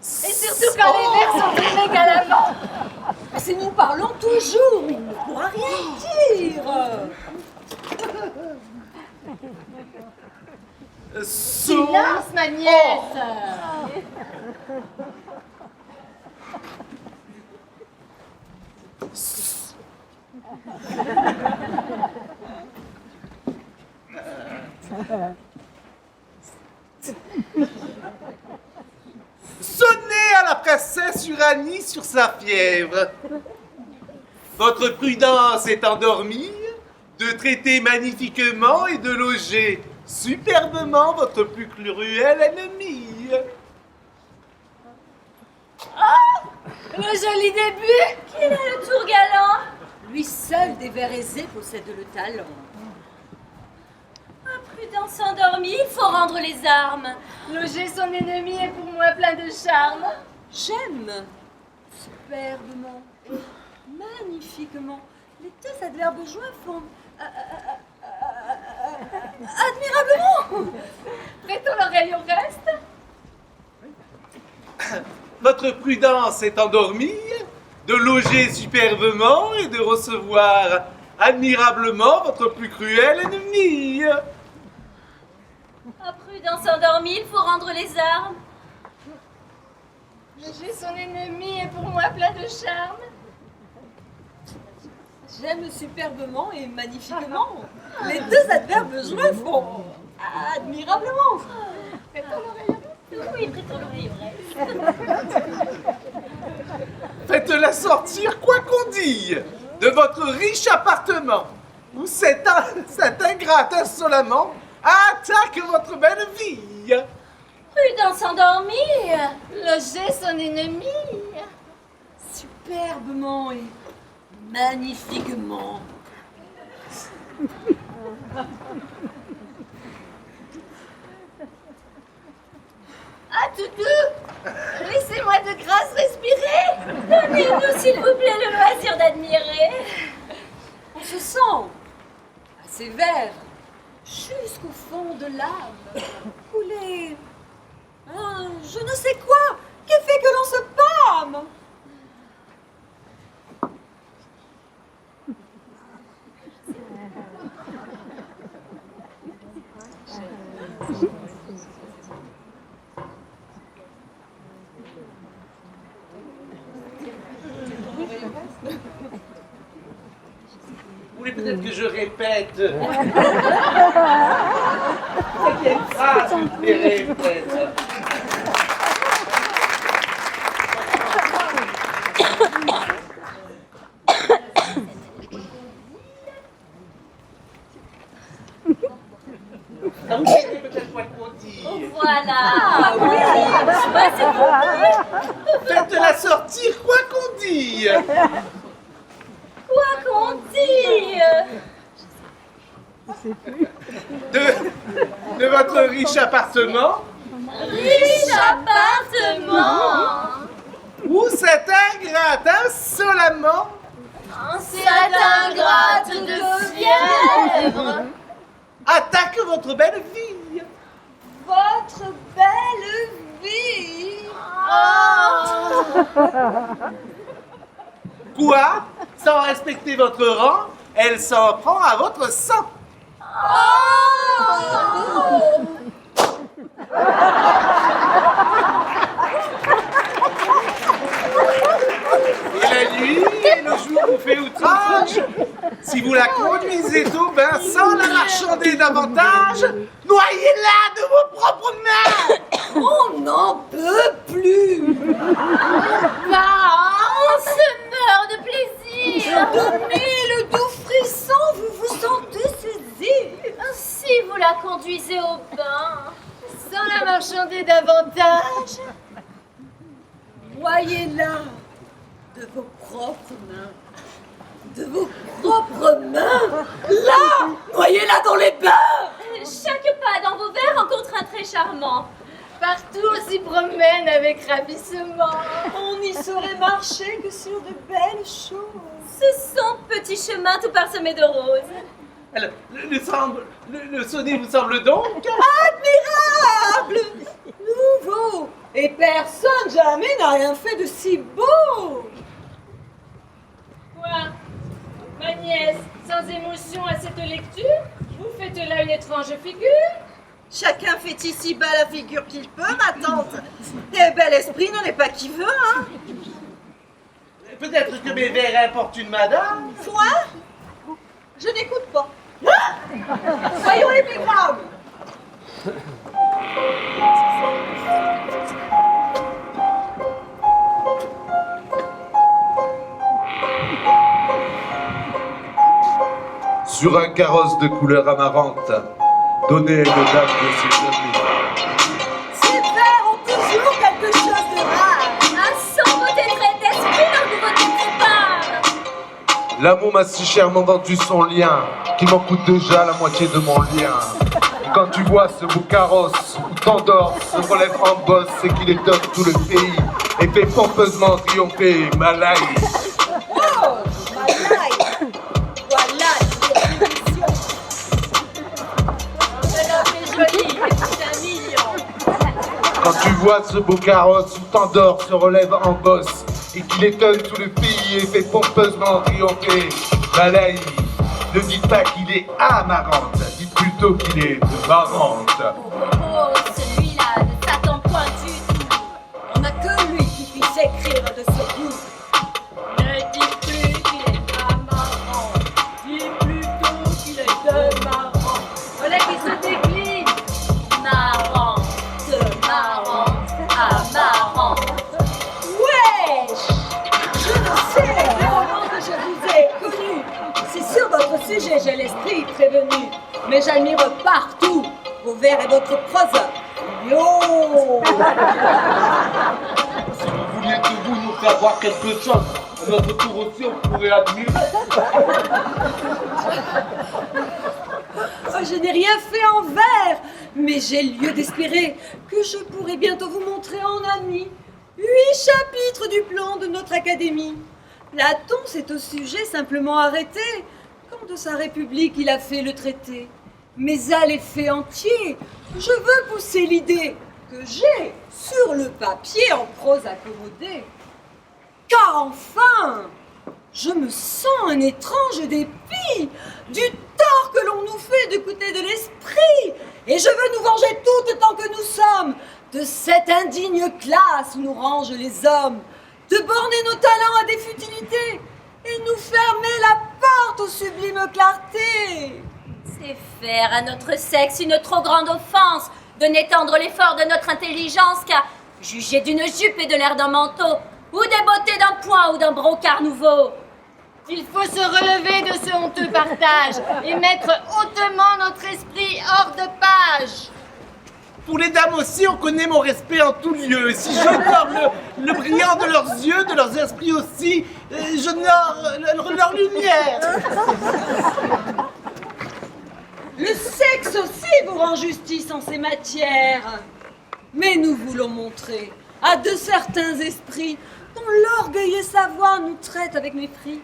Et surtout quand les vers sont très galamment. Mais si nous parlons toujours, mais il ne pourra rien dire. Silence, ma nièce. Sonnez à la princesse Uranie sur sa fièvre. Votre prudence est endormie, de traiter magnifiquement et de loger superbement votre plus cruel ennemi. Le joli début. Qu'il a le tour galant. Lui seul des vers aisés possède le talent. Imprudence endormie, il faut rendre les armes. Loger son ennemi est pour moi plein de charme. J'aime superbement et magnifiquement. Les deux adverbes joints font admirablement. Prêtons l'oreille au reste. Votre prudence est endormie, de loger superbement et de recevoir admirablement votre plus cruel ennemi. Imprudence endormie, il faut rendre les armes. Loger son ennemi est pour moi plein de charme. J'aime superbement et magnifiquement. Les deux adverbes joints font admirablement. Prêtons l'oreille au reste. Oui, prêtons l'oreille au reste. Faites-la sortir, quoi qu'on dise, de votre riche appartement, où cet ingrat insolemment attaque votre belle fille. Prudent s'endormir. Loger son ennemi. Superbement et magnifiquement. Ah, Toutou, laissez-moi de grâce respirer. Donnez-nous, s'il vous plaît, le loisir d'admirer. On se sent assez vert jusqu'au fond de l'âme. Couler. Je ne sais quoi qui fait que l'on se pâme. Vous voulez peut-être que je répète? Quelle phrase vous plaît, peut-être? Ah, vous savez peut-être quoi qu'on dit. Voilà. Faites-la sortir, quoi qu'on dise. Quoi qu'on dise. De votre riche appartement, Riche appartement. où cette ingrate insolemment C'est ingrate de fièvre. attaque votre belle vie. Votre belle vie. Quoi? Sans respecter votre rang, elle s'en prend à votre sang. Et la nuit et le jour vous fait outrage. Si vous la conduisez au bain sans la marchander davantage, noyez-la de vos propres mains. On n'en peut plus. On se meurt de plaisir. De mille doux frissons, vous vous sentez saisi. Si vous la conduisez au bain. Sans la marchander davantage. Noyez-la de vos propres mains. De vos propres mains. Là, noyez-la dans les bains. Chaque pas dans vos verres rencontre un trait charmant. Partout on s'y promène avec ravissement. On n'y saurait marcher que sur de belles choses. Ce sont petits chemins tout parsemés de roses. Le sonnet vous semble donc Admirable, nouveau, et personne jamais n'a rien fait de si beau. Quoi, ma nièce, sans émotion à cette lecture, vous faites là une étrange figure. Chacun fait ici-bas la figure qu'il peut, ma tante. Et bel esprit n'en est pas qui veut, hein. Peut-être que mes vers importunent madame. Toi, je n'écoute pas. Soyons les plus graves. Sur un carrosse de couleur amarante, donnez une dame de ses amis. Ces vers ont toujours quelque chose de rare. Un sang beauté trait d'esprit leur nouveauté prépare. L'amour m'a si chèrement vendu son lien, qu'il m'en coûte déjà la moitié de mon lien. Quand tu vois ce beau carrosse où t'endors, se relève en bosse et qu'il étonne tout le pays et fait pompeusement triompher Malaï. Oh, Malaï. Voilà une définition. C'est joli, c'est un million. Quand tu vois ce beau carrosse où t'endors, se relève en bosse et qu'il étonne tout le pays et fait pompeusement triompher Malaï. Ne dites pas qu'il est amarante, dites plutôt qu'il est de marrante. Oh, celui-là ne s'attend point du tout. On n'a que lui qui puisse écrire de ce goût. Ne dis plus qu'il est pas marrant, dis plutôt qu'il est de marrant. Voilà qui se décline. Marrant, de marrant à marrant. Wesh! Je ne sais le moment que je vous ai connu. Si sur votre sujet j'ai l'esprit prévenu, mais j'admire partout vos vers et votre prose. Yo! Si vous vouliez que vous nous faire voir quelque chose, à notre tour aussi, on pourrait admirer. Oh, je n'ai rien fait en vers, mais j'ai lieu d'espérer que je pourrai bientôt vous montrer en ami 8 chapitres du plan de notre académie. Platon s'est au sujet simplement arrêté quand de sa République il a fait le traité. Mais à l'effet entier, je veux pousser l'idée que j'ai sur le papier en prose accommodée. Car enfin, je me sens un étrange dépit du tort que l'on nous fait de côté de l'esprit, et je veux nous venger toutes tant que nous sommes de cette indigne classe où nous rangent les hommes, de borner nos talents à des futilités et nous fermer la porte aux sublimes clartés. C'est faire à notre sexe une trop grande offense de n'étendre l'effort de notre intelligence qu'à juger d'une jupe et de l'air d'un manteau, ou des beautés d'un point ou d'un brocart nouveau. Il faut se relever de ce honteux partage et mettre hautement notre esprit hors de page. Pour les dames aussi, on connaît mon respect en tout lieu. Si j'honore le brillant de leurs yeux, de leurs esprits aussi, j'honore leur lumière. Le sexe aussi vous rend justice en ces matières. Mais nous voulons montrer à de certains esprits dont l'orgueilleux savoir nous traite avec mépris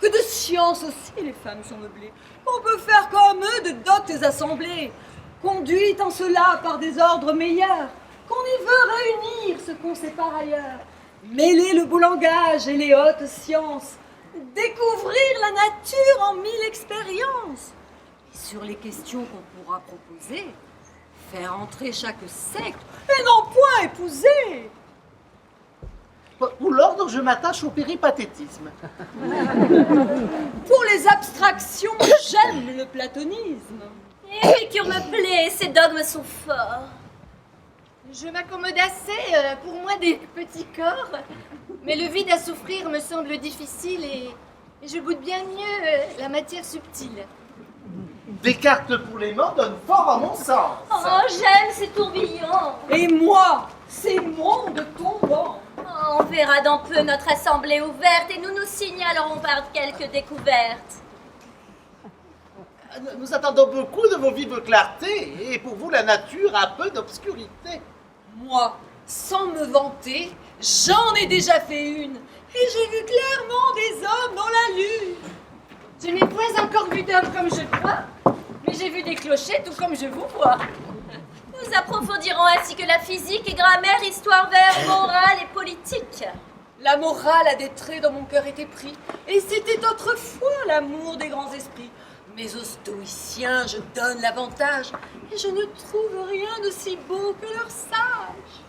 que de science aussi les femmes sont meublées, qu'on peut faire comme eux de doctes assemblées, conduites en cela par des ordres meilleurs, qu'on y veut réunir ce qu'on sait par ailleurs, mêler le beau langage et les hautes sciences, découvrir la nature en 1000 expériences. Sur les questions qu'on pourra proposer, faire entrer chaque secte et non point épouser. Pour l'ordre, je m'attache au péripathétisme. Pour les abstractions, j'aime le platonisme. Épicure me plaît, ces dogmes sont forts. Je m'accommode assez pour moi des petits corps, mais le vide à souffrir me semble difficile et je goûte bien mieux la matière subtile. Descartes pour les morts donne fort à mon sens. Oh, j'aime ces tourbillons. Et moi, ces mondes tombants. Oh, on verra dans peu notre assemblée ouverte et nous nous signalerons par quelques découvertes. Nous attendons beaucoup de vos vives clartés, et pour vous la nature a peu d'obscurité. Moi, sans me vanter, j'en ai déjà fait une, et j'ai vu clairement des hommes dans la lune. Je n'ai point encore vu d'homme comme je crois, mais j'ai vu des clochers tout comme je vous vois. Nous approfondirons ainsi que la physique et grammaire, histoire, vers, morale et politique. La morale a des traits dont mon cœur était pris, et c'était autrefois l'amour des grands esprits. Mais aux stoïciens, je donne l'avantage, et je ne trouve rien de si beau que leur sage.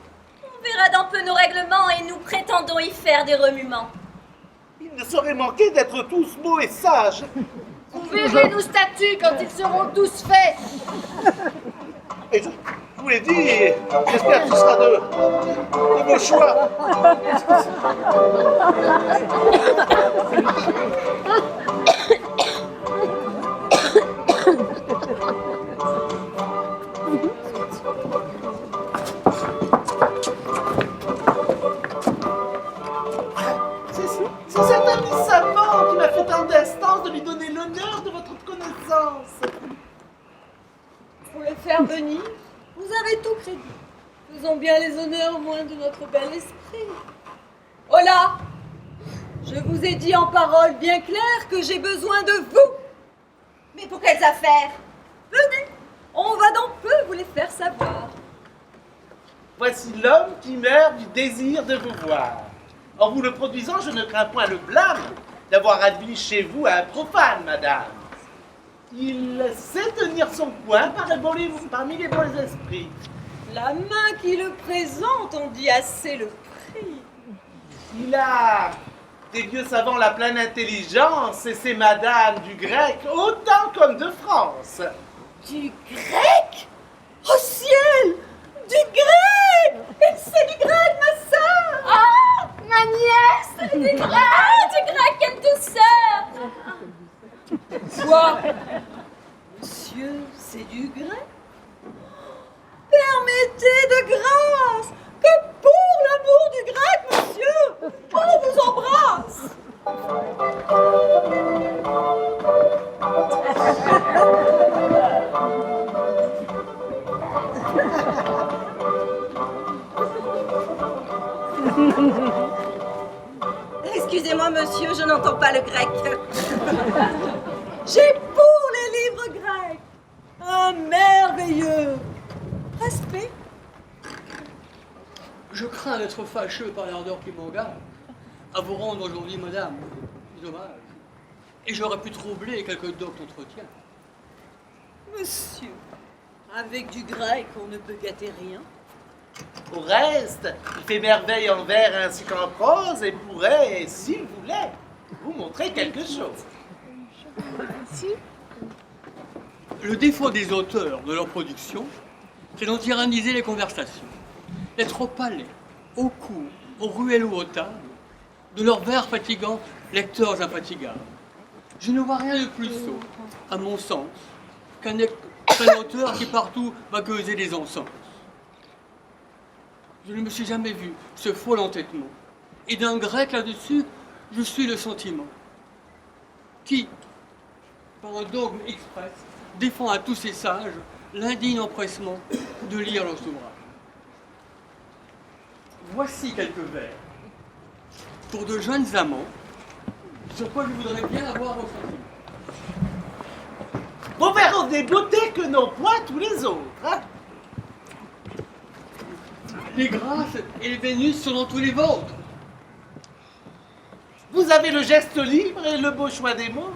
On verra dans peu nos règlements et nous prétendons y faire des remuements. Il ne saurait manquer d'être tous beaux et sages. Vous verrez nos statuts quand ils seront tous faits. Et je vous l'ai dit, j'espère que ce sera de vos choix. C'est cet ami savant qui m'a fait tant d'instances de lui donner l'honneur de votre connaissance. Pour le faire venir, vous avez tout crédit. Faisons bien les honneurs au moins de notre bel esprit. Hola! Je vous ai dit en paroles bien claires que j'ai besoin de vous. Mais pour quelles affaires? Venez, on va dans peu vous les faire savoir. Voici l'homme qui meurt du désir de vous voir. En vous le produisant, je ne crains point le blâme d'avoir admis chez vous un profane, madame. Il sait tenir son point parmi les bons esprits. La main qui le présente, on dit assez le prix. Il a des vieux savants la pleine intelligence et c'est madame du grec autant comme de France. Du grec? Au ciel! Du grec! Et c'est du grec, ma sœur! Ah, ma nièce, du grec, quelle douceur! Quoi? Monsieur, c'est du grec? Permettez Excusez-moi, monsieur, je n'entends pas le grec. J'ai pour les livres grecs un merveilleux respect. Je crains d'être fâcheux par l'ardeur qui m'engage à vous rendre aujourd'hui, madame. Dommage. Et j'aurais pu troubler quelques doctes entretiens. Monsieur, avec du grec, on ne peut gâter rien. Au reste, il fait merveille en vers ainsi qu'en prose et pourrait, s'il voulait, vous montrer quelque chose. Le défaut des auteurs de leur production, c'est d'en tyranniser les conversations, d'être au palais, au cours, aux ruelles ou aux tables, de leurs vers fatigants, lecteurs infatigables. Je ne vois rien de plus sot, à mon sens, qu'un auteur qui partout va gueuser des encens. Je ne me suis jamais vu ce faux entêtement. Et d'un grec là-dessus, je suis le sentiment. Qui, par un dogme express, défend à tous ces sages l'indigne empressement de lire leurs ouvrages. Voici quelques vers. Pour de jeunes amants, sur quoi je voudrais bien avoir vos sentiments. Vos vers ont des beautés que n'ont point tous les autres. Hein? Les grâces et les Vénus sont dans tous les vôtres. Vous avez le geste libre et le beau choix des mots.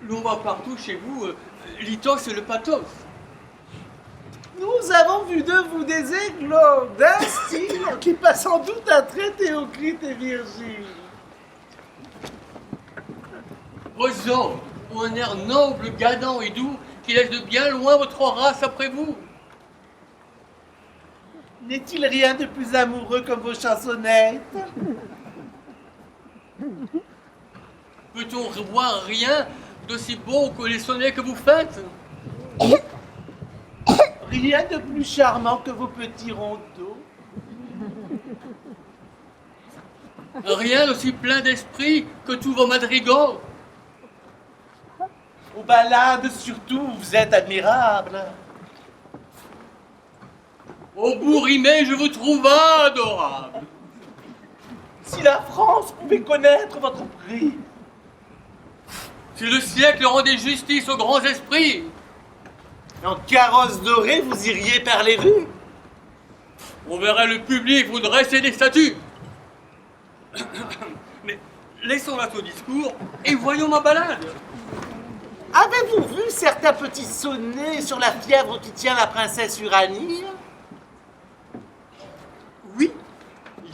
L'on voit partout chez vous l'itos et le pathos. Nous avons vu de vous des éclos d'un style qui passe sans doute à traiter au Théocrite et Virgile. Vos ordres ont un air noble, gadant et doux qui laisse de bien loin votre race après vous. N'est-il rien de plus amoureux comme vos chansonnettes? Peut-on voir rien d'aussi beau que les sonnets que vous faites? Rien de plus charmant que vos petits rondeaux? Rien d'aussi plein d'esprit que tous vos madrigaux? Aux ballades surtout, vous êtes admirables. Au bout rimé, je vous trouve adorable. Si la France pouvait connaître votre prix. Si le siècle rendait justice aux grands esprits. En carrosse dorée, vous iriez par les rues. On verrait le public vous dresser des statues. Mais laissons là ce discours et voyons ma balade. Avez-vous vu certains petits sonnets sur la fièvre qui tient la princesse Uranie? Oui,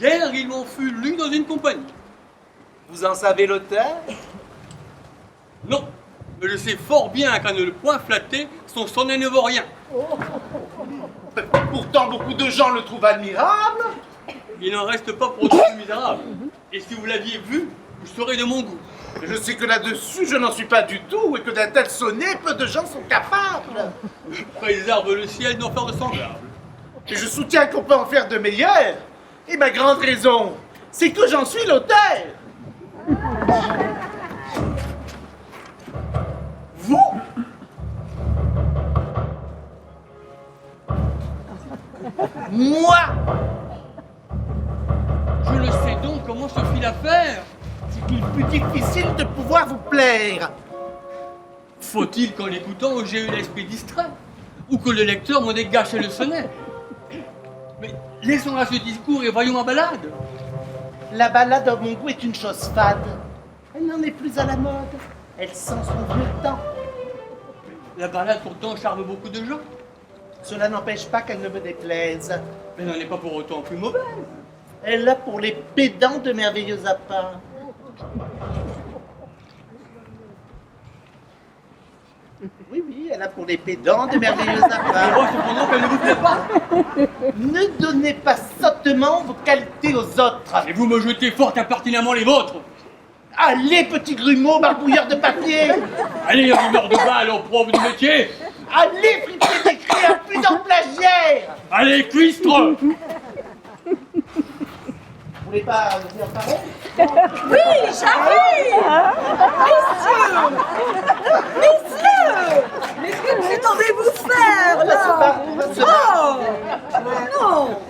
hier ils m'en fut lu dans une compagnie. Vous en savez l'auteur? Non, mais je sais fort bien qu'à ne le point flatter, son sonnet ne vaut rien. Pourtant, beaucoup de gens le trouvent admirable. Il n'en reste pas pour d'autres misérables. Et si vous l'aviez vu, vous serez de mon goût. Je sais que là-dessus, je n'en suis pas du tout, et que d'un tel sonnet, peu de gens sont capables. Préserve le ciel d'en faire de semblables. Et je soutiens qu'on peut en faire de meilleurs. Et ma grande raison, c'est que j'en suis l'auteur. Vous? Moi? Je le sais donc comment se fit l'affaire. C'est qu'il fut difficile de pouvoir vous plaire. Faut-il qu'en l'écoutant, j'ai eu l'esprit distrait, ou que le lecteur m'en ait gâché le sonnet? Mais laissons là ce discours et voyons ma balade. La ballade, à mon goût, est une chose fade. Elle n'en est plus à la mode. Elle sent son vieux temps. La balade pourtant charme beaucoup de gens. Cela n'empêche pas qu'elle ne me déplaise. Mais elle n'en est pas pour autant plus mauvaise. Elle a pour les pédants de merveilleux appas. Oui, oui, elle a pour les pédants de merveilleux Je appas. vois cependant qu'elle ne vous plaît pas. Ne donnez pas sottement vos qualités aux autres. Et vous me jetez fort impertinemment les vôtres. Allez, petit grumeau, barbouilleur de papier. Allez, rumeur de balle aux profs du métier. Allez, fripier d'écrit, impudent plagiaire. Allez, cuistre. Vous voulez pas dire pareil? Oui, j'arrive. Messieurs, mais que prétendez-vous faire, là? Oh, non.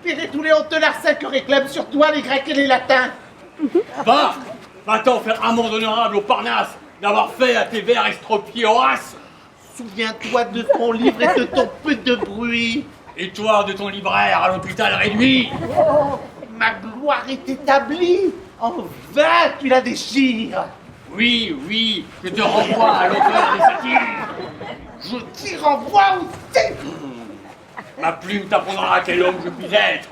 virer tous les hontes larcins que réclament sur toi les Grecs et les Latins. Va-t'en faire amende honorable au Parnasse d'avoir fait à tes vers extropier Horace. Souviens-toi de ton livre et de ton peu de bruit. Et toi de ton libraire à l'hôpital réduit. Ma gloire est établie. En vain tu la déchires. Oui, je te renvoie à l'auteur des satires. Je t'y renvoie aussi. Ma plume t'apprendra quel homme je puis être.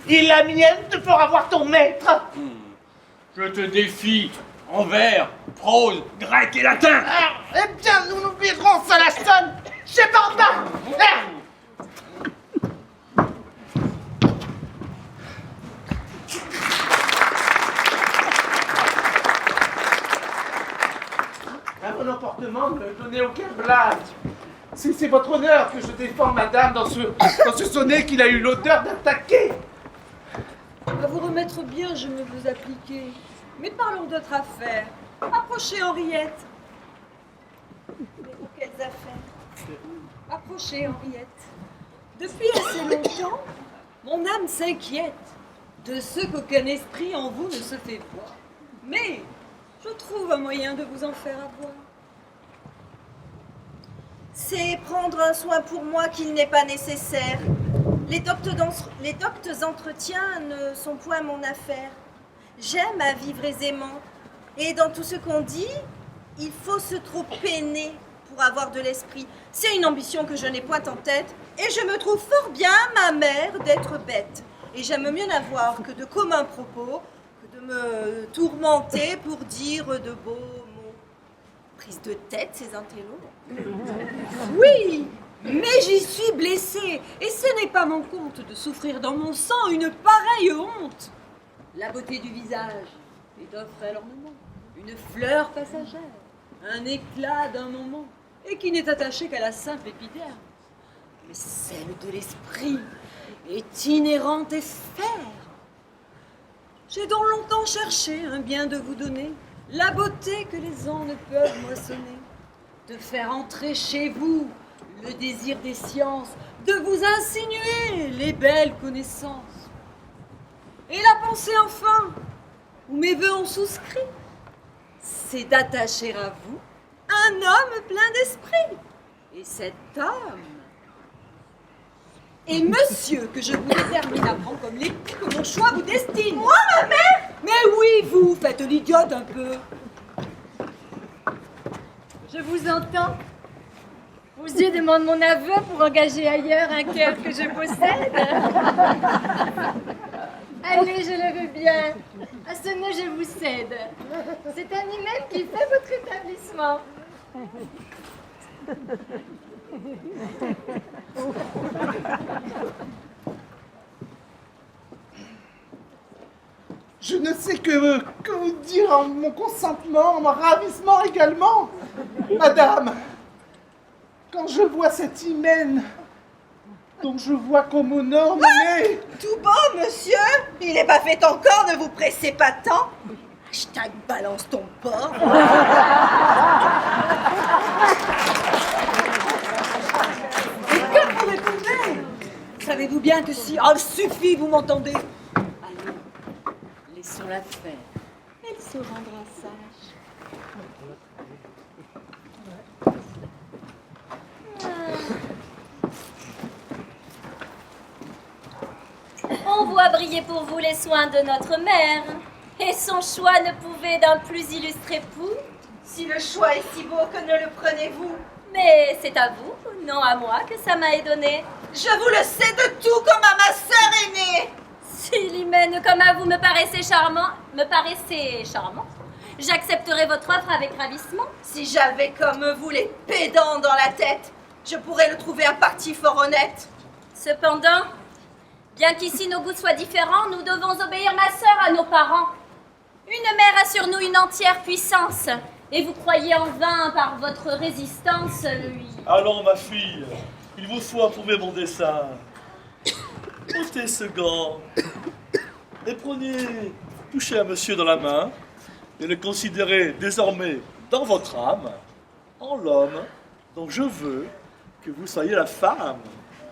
Et la mienne te fera voir ton maître. Je te défie en vers, prose, grec et latin. Eh bien, nous nous verrons à la sonne chez Barba. À mon emportement, ne donnez aucun blâme. C'est votre honneur que je défends, madame, dans ce sonnet qu'il a eu l'odeur d'attaquer. À vous remettre bien, je me veux appliquer. Mais parlons d'autres affaires. Approchez, Henriette. Mais pour quelles affaires? Approchez, Henriette. Depuis assez longtemps, mon âme s'inquiète de ce qu'aucun esprit en vous ne se fait voir. Mais je trouve un moyen de vous en faire avoir. C'est prendre un soin pour moi qu'il n'est pas nécessaire. Les doctes entretiens ne sont point mon affaire. J'aime à vivre aisément. Et dans tout ce qu'on dit, il faut se trop peiner pour avoir de l'esprit. C'est une ambition que je n'ai point en tête. Et je me trouve fort bien, ma mère, d'être bête. Et j'aime mieux n'avoir que de communs propos que de me tourmenter pour dire de beaux mots. Prise de tête, ces intellos. Oui, mais j'y suis blessée. Et ce n'est pas mon compte de souffrir dans mon sang une pareille honte. La beauté du visage est d'un frêle ornement, une fleur passagère, un éclat d'un moment, et qui n'est attachée qu'à la simple épiderme. Mais celle de l'esprit est inhérente et ferme. J'ai donc longtemps cherché un bien de vous donner, la beauté que les ans ne peuvent moissonner, de faire entrer chez vous le désir des sciences, de vous insinuer les belles connaissances. Et la pensée enfin, où mes voeux ont souscrit, c'est d'attacher à vous un homme plein d'esprit. Et cet homme est monsieur que je vous détermine à prendre comme l'époux que mon choix vous destine. Moi, ma mère? Mais oui, vous, faites l'idiote un peu. Je vous entends. Vos yeux demandent mon aveu pour engager ailleurs un cœur que je possède. Allez, je le veux bien. À ce nœud, je vous cède. C'est un hymen qui fait votre établissement. Je ne sais que vous dire en mon consentement, en mon ravissement également. Madame, quand je vois cet hymen dont je vois qu'on m'honore, mais... Tout bon, monsieur. Il n'est pas fait encore, ne vous pressez pas tant. Hashtag balance ton porc. Et que vous répondez? Savez-vous bien que si... Oh, suffit, vous m'entendez? Allez, laissons-la faire. Elle se rendra sage. On voit briller pour vous les soins de notre mère. Et son choix ne pouvait d'un plus illustre époux. Si le choix est si beau, que ne le prenez-vous? Mais c'est à vous, non à moi, que ça m'a édonné. Je vous le sais de tout comme à ma sœur aînée. Si l'hymen comme à vous me paraissait charmant, j'accepterai votre offre avec ravissement. Si j'avais comme vous les pédants dans la tête, je pourrais le trouver un parti fort honnête. Cependant, bien qu'ici nos goûts soient différents, nous devons obéir, ma sœur, à nos parents. Une mère a sur nous une entière puissance, et vous croyez en vain par votre résistance lui... Allons, ma fille, il vous faut approuver mon dessein. Ôtez ce gant et touchez à monsieur dans la main et le considérez désormais dans votre âme en l'homme dont je veux que vous soyez la femme.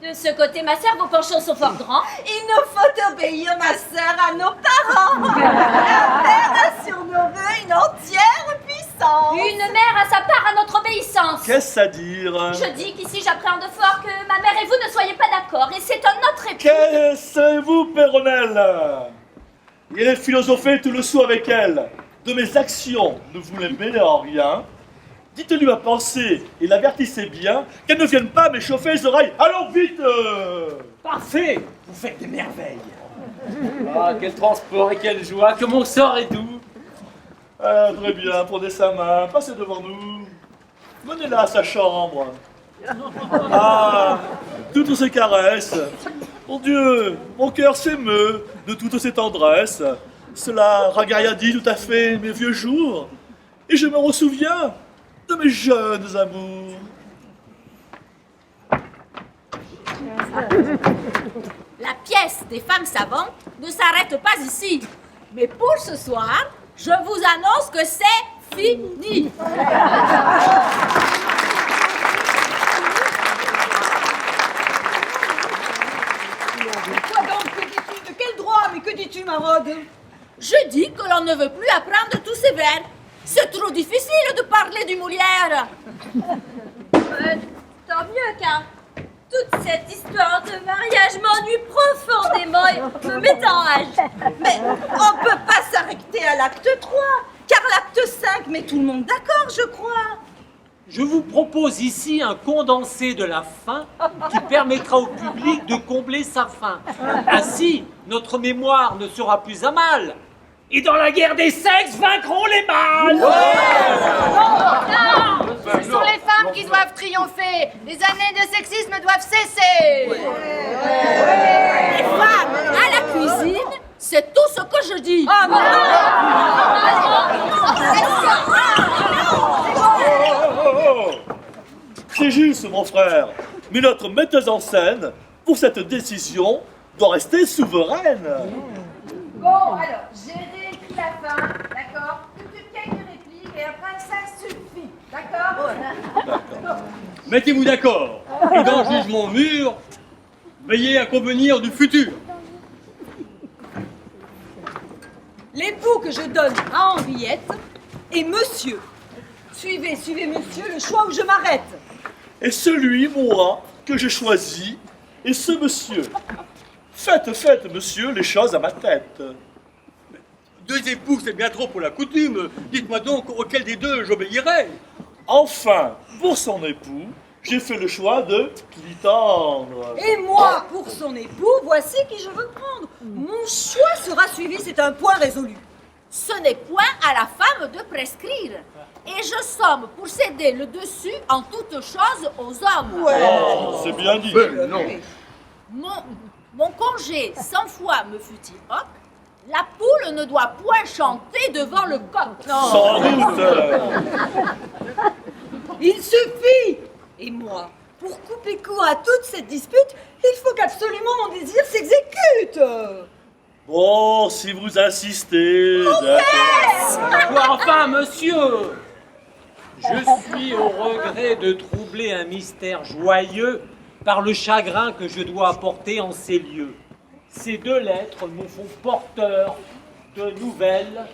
De ce côté, ma sœur, vos penchants sont fort grands. Il nous faut obéir, ma sœur, à nos parents. La terre a sur nos voeux une entière puissance. Une mère a sa part à notre obéissance. Qu'est-ce à dire? Je dis qu'ici, j'appréhende fort que ma mère et vous ne soyez pas d'accord, et c'est un autre époux. Qu'est-ce-vous, Péronnelle? Il est philosophé tout le soir avec elle. De mes actions, ne vous les mêlez en rien. Dites-lui ma pensée et l'avertissez bien qu'elle ne vienne pas m'échauffer les oreilles. Allons vite! Parfait! Vous faites des merveilles. Ah, quel transport et quelle joie, que mon sort est doux. Ah, très bien, prenez sa main, passez devant nous. Menez-la à sa chambre. Ah, toutes ces caresses. Mon Dieu, mon cœur s'émeut de toutes ces tendresses. Cela ragaillardit tout à fait mes vieux jours. Et je me ressouviens de mes jeunes amours. La pièce des femmes savantes ne s'arrête pas ici. Mais pour ce soir, je vous annonce que c'est fini. Quoi donc, que dis-tu? De quel droit? Mais que dis-tu, Marode? Je dis que l'on ne veut plus apprendre tous ces vers. C'est trop difficile de parler du Molière. Tant mieux, car toute cette histoire de mariage m'ennuie profondément et me met en rage. Mais on ne peut pas s'arrêter à l'acte 3, car l'acte 5 met tout le monde d'accord, je crois. Je vous propose ici un condensé de la fin qui permettra au public de combler sa faim. Ainsi, notre mémoire ne sera plus à mal. Et dans la guerre des sexes, vaincront les mâles. Non, ce sont les femmes qui doivent triompher. Les années de sexisme doivent cesser. Les femmes à la cuisine, c'est tout ce que je dis. C'est juste, mon frère. Mais notre metteuse en scène, pour cette décision, doit rester souveraine. Bon, alors, j'ai réécrit la fin, d'accord? Quelques répliques et après ça suffit, d'accord? Mettez-vous d'accord. Et dans le jugement mûr, veillez à convenir du futur. L'époux que je donne à Henriette est monsieur. Suivez, monsieur, le choix où je m'arrête. Et celui, moi, que j'ai choisi, est ce monsieur. Faites, monsieur, les choses à ma tête. Deux époux, c'est bien trop pour la coutume. Dites-moi donc auquel des deux j'obéirai. Enfin, pour son époux, j'ai fait le choix de Clitandre. Et moi, pour son époux, voici qui je veux prendre. Mon choix sera suivi, c'est un point résolu. Ce n'est point à la femme de prescrire. Et je somme pour céder le dessus en toutes choses aux hommes. C'est bien dit. Non. Mon congé 100 fois me fut-il hoc, la poule ne doit point chanter devant le coq. Sans doute. Il suffit. Et moi, pour couper court à toute cette dispute, il faut qu'absolument mon désir s'exécute. Bon, si vous insistez, d'accord. Quoi, enfin, monsieur, je suis au regret de troubler un mystère joyeux par le chagrin que je dois apporter en ces lieux. Ces deux lettres me font porteur de nouvelles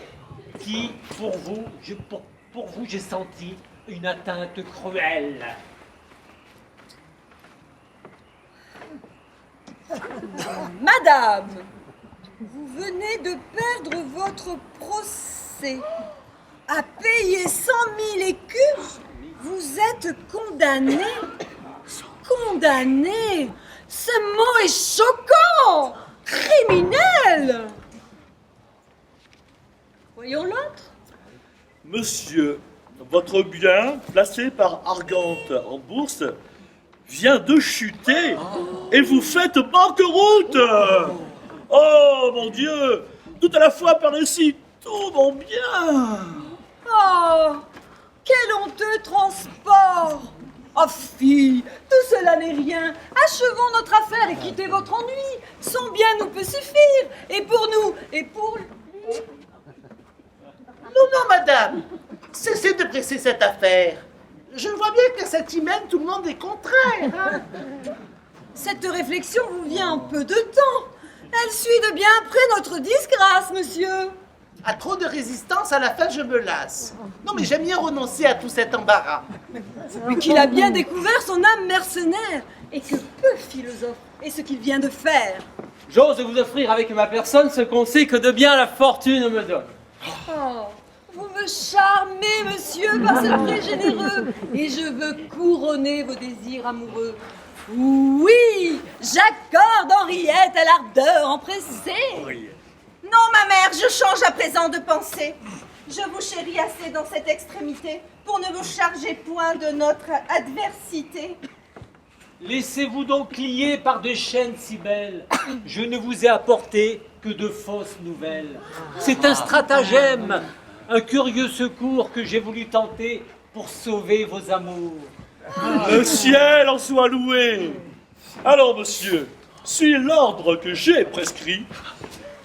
qui, pour vous, j'ai senti une atteinte cruelle. Madame, vous venez de perdre votre procès. À payer 100 000 écus, vous êtes condamné. Condamné. Ce mot est choquant. Criminel. Voyons l'autre. Monsieur, votre bien, placé par Argante en bourse, vient de chuter et vous faites banqueroute. Oh, mon Dieu, tout à la fois par-dessus tout mon bien. Oh, quel honteux transport. Oh, fille, tout cela n'est rien. Achevons notre affaire et quittez votre ennui. Son bien nous peut suffire. Et pour nous, et pour lui. Non, madame, cessez de presser cette affaire. Je vois bien que cette hymen, tout le monde est contraire. Hein? Cette réflexion vous vient en peu de temps. Elle suit de bien près notre disgrâce, monsieur. À trop de résistance, à la fin, je me lasse. Non, mais j'aime bien renoncer à tout cet embarras. Mais qu'il a bien découvert son âme mercenaire, et que peu philosophe est ce qu'il vient de faire. J'ose vous offrir avec ma personne ce qu'on sait que de bien la fortune me donne. Oh, vous me charmez, monsieur, par ce trait généreux, et je veux couronner vos désirs amoureux. Oui, j'accorde Henriette à l'ardeur empressée. Non, ma mère, je change à présent de pensée. Je vous chéris assez dans cette extrémité pour ne vous charger point de notre adversité. Laissez-vous donc lier par des chaînes si belles. Je ne vous ai apporté que de fausses nouvelles. C'est un stratagème, un curieux secours que j'ai voulu tenter pour sauver vos amours. Le ciel en soit loué. Alors, monsieur, suivez l'ordre que j'ai prescrit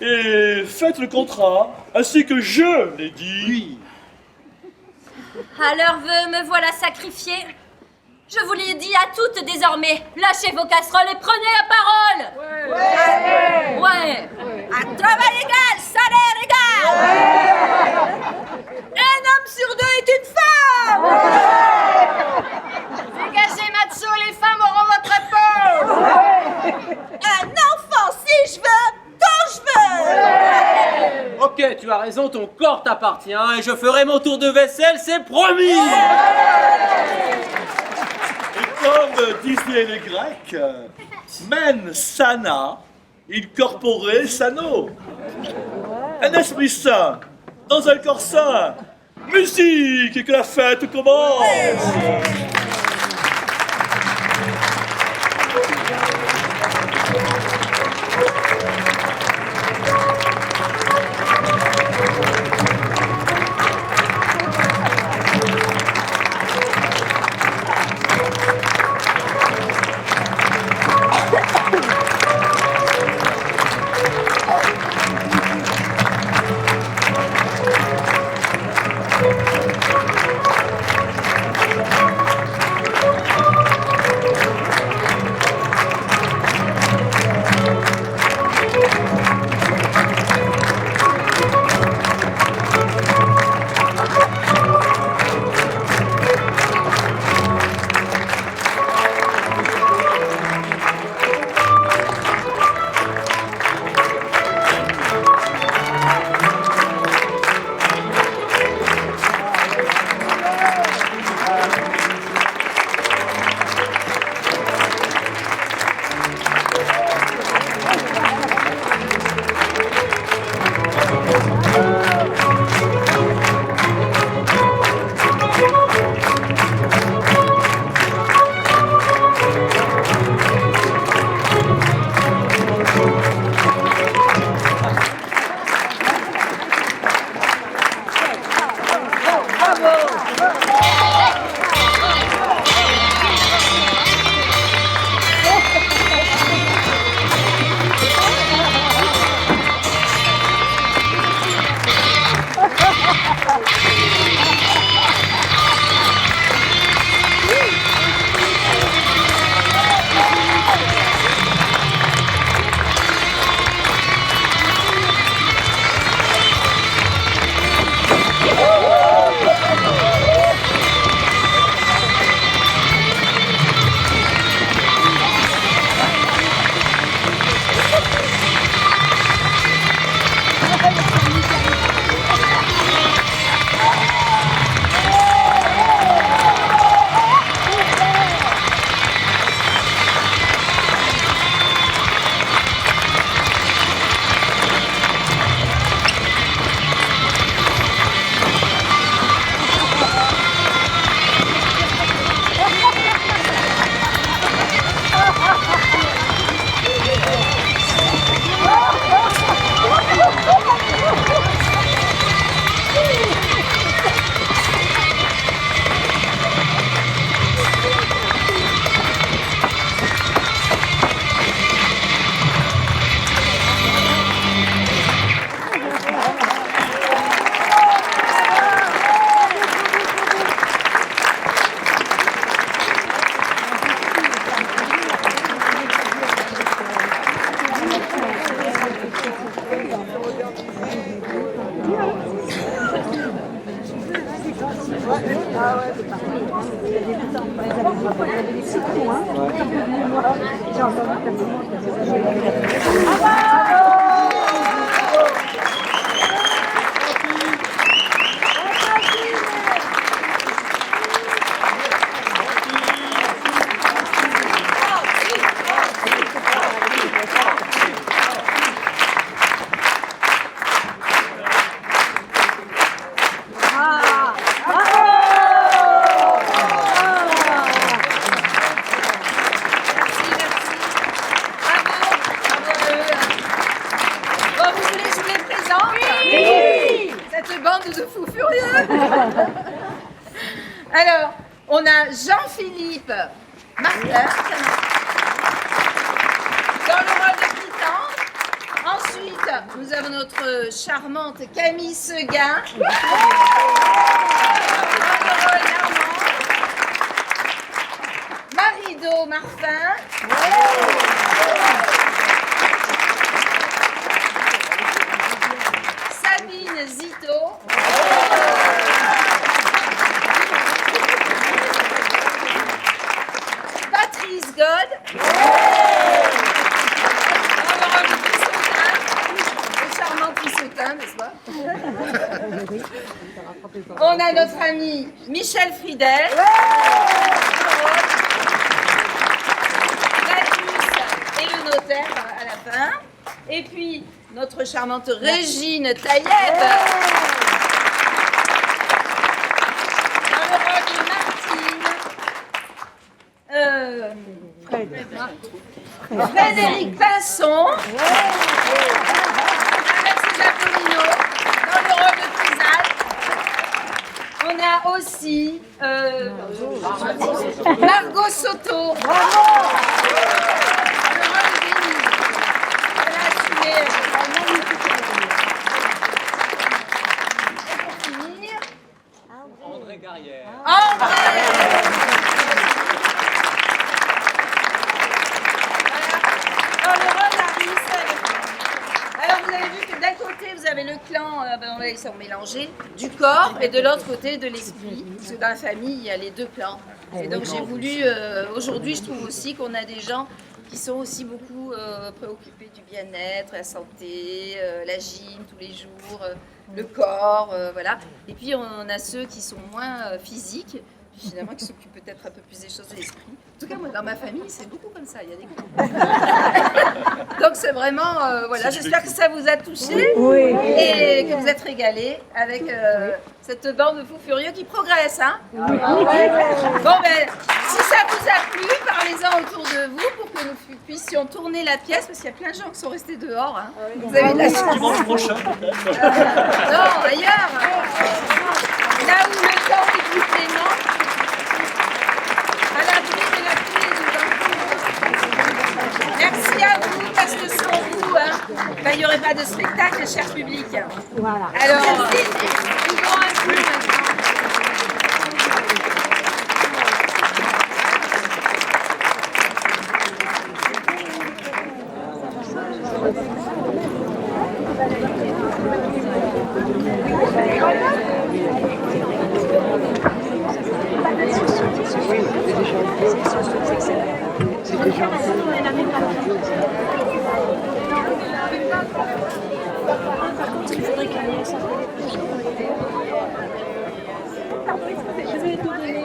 et faites le contrat ainsi que je l'ai dit. Oui. À leur vœu, me voilà sacrifié. Je vous l'ai dit à toutes désormais, lâchez vos casseroles et prenez la parole. Ouais. À travail égal, salaire égal. Un homme sur deux est une femme. Dégagez, macho, les femmes auront votre peau. Un enfant, si je veux, quand je veux. Ok, tu as raison, ton corps t'appartient et je ferai mon tour de vaisselle, c'est promis. Et comme disaient les Grecs, men sana, incorpore sano. Un esprit sain, dans un corps sain. Musique et que la fête commence. Bon, vous voulez que je vous les présente? Oui! Cette bande de fous furieux. Alors, on a Jean-Philippe Martin dans le rôle de Critan. Ensuite, nous avons notre charmante Camille Seguin dans le rôle d'Armand. Marido Marfin. Sabine Zito. Patrice God. Dans le rôle de Pissotin. Le charmant Pissotin, n'est-ce pas? On a notre ami Michel Friedel. Et le notaire à la fin. Et puis, notre charmante Régine Taïeb. Dans le rôle de Martine. Frédéric Pinson. Alexis Apollino. Dans le rôle de Trizal. On a aussi Margot Soto. André Garrière. Dans le rôle d'Harris. Alors vous avez vu que d'un côté vous avez le clan, ils sont mélangés, du corps et de l'autre côté de l'esprit. Parce que dans la famille il y a les deux clans. Et donc j'ai voulu, aujourd'hui je trouve aussi qu'on a des gens qui sont aussi beaucoup préoccupés du bien-être, la santé, la gym tous les jours, le corps, voilà. Et puis on a ceux qui sont moins physiques, finalement qui s'occupent peut-être un peu plus des choses de l'esprit. En tout cas, moi, dans ma famille, c'est beaucoup comme ça, il y a des clans. Donc c'est vraiment, voilà, j'espère que ça vous a touché et que vous êtes régalés avec cette bande de fous furieux qui progresse, hein. Bon ben, si ça vous a plu, parlez-en autour de vous pour que nous puissions tourner la pièce, parce qu'il y a plein de gens qui sont restés dehors, hein. Vous avez de la chance. Dimanche prochain. Non, ailleurs. Là où le temps est plus clément, à l'abri de la pluie et du vent. Merci à vous, parce que sans vous, hein, ben, il n'y aurait pas de spectacle, cher public. Voilà. Alors, nous avons un coup maintenant. Je vais donner.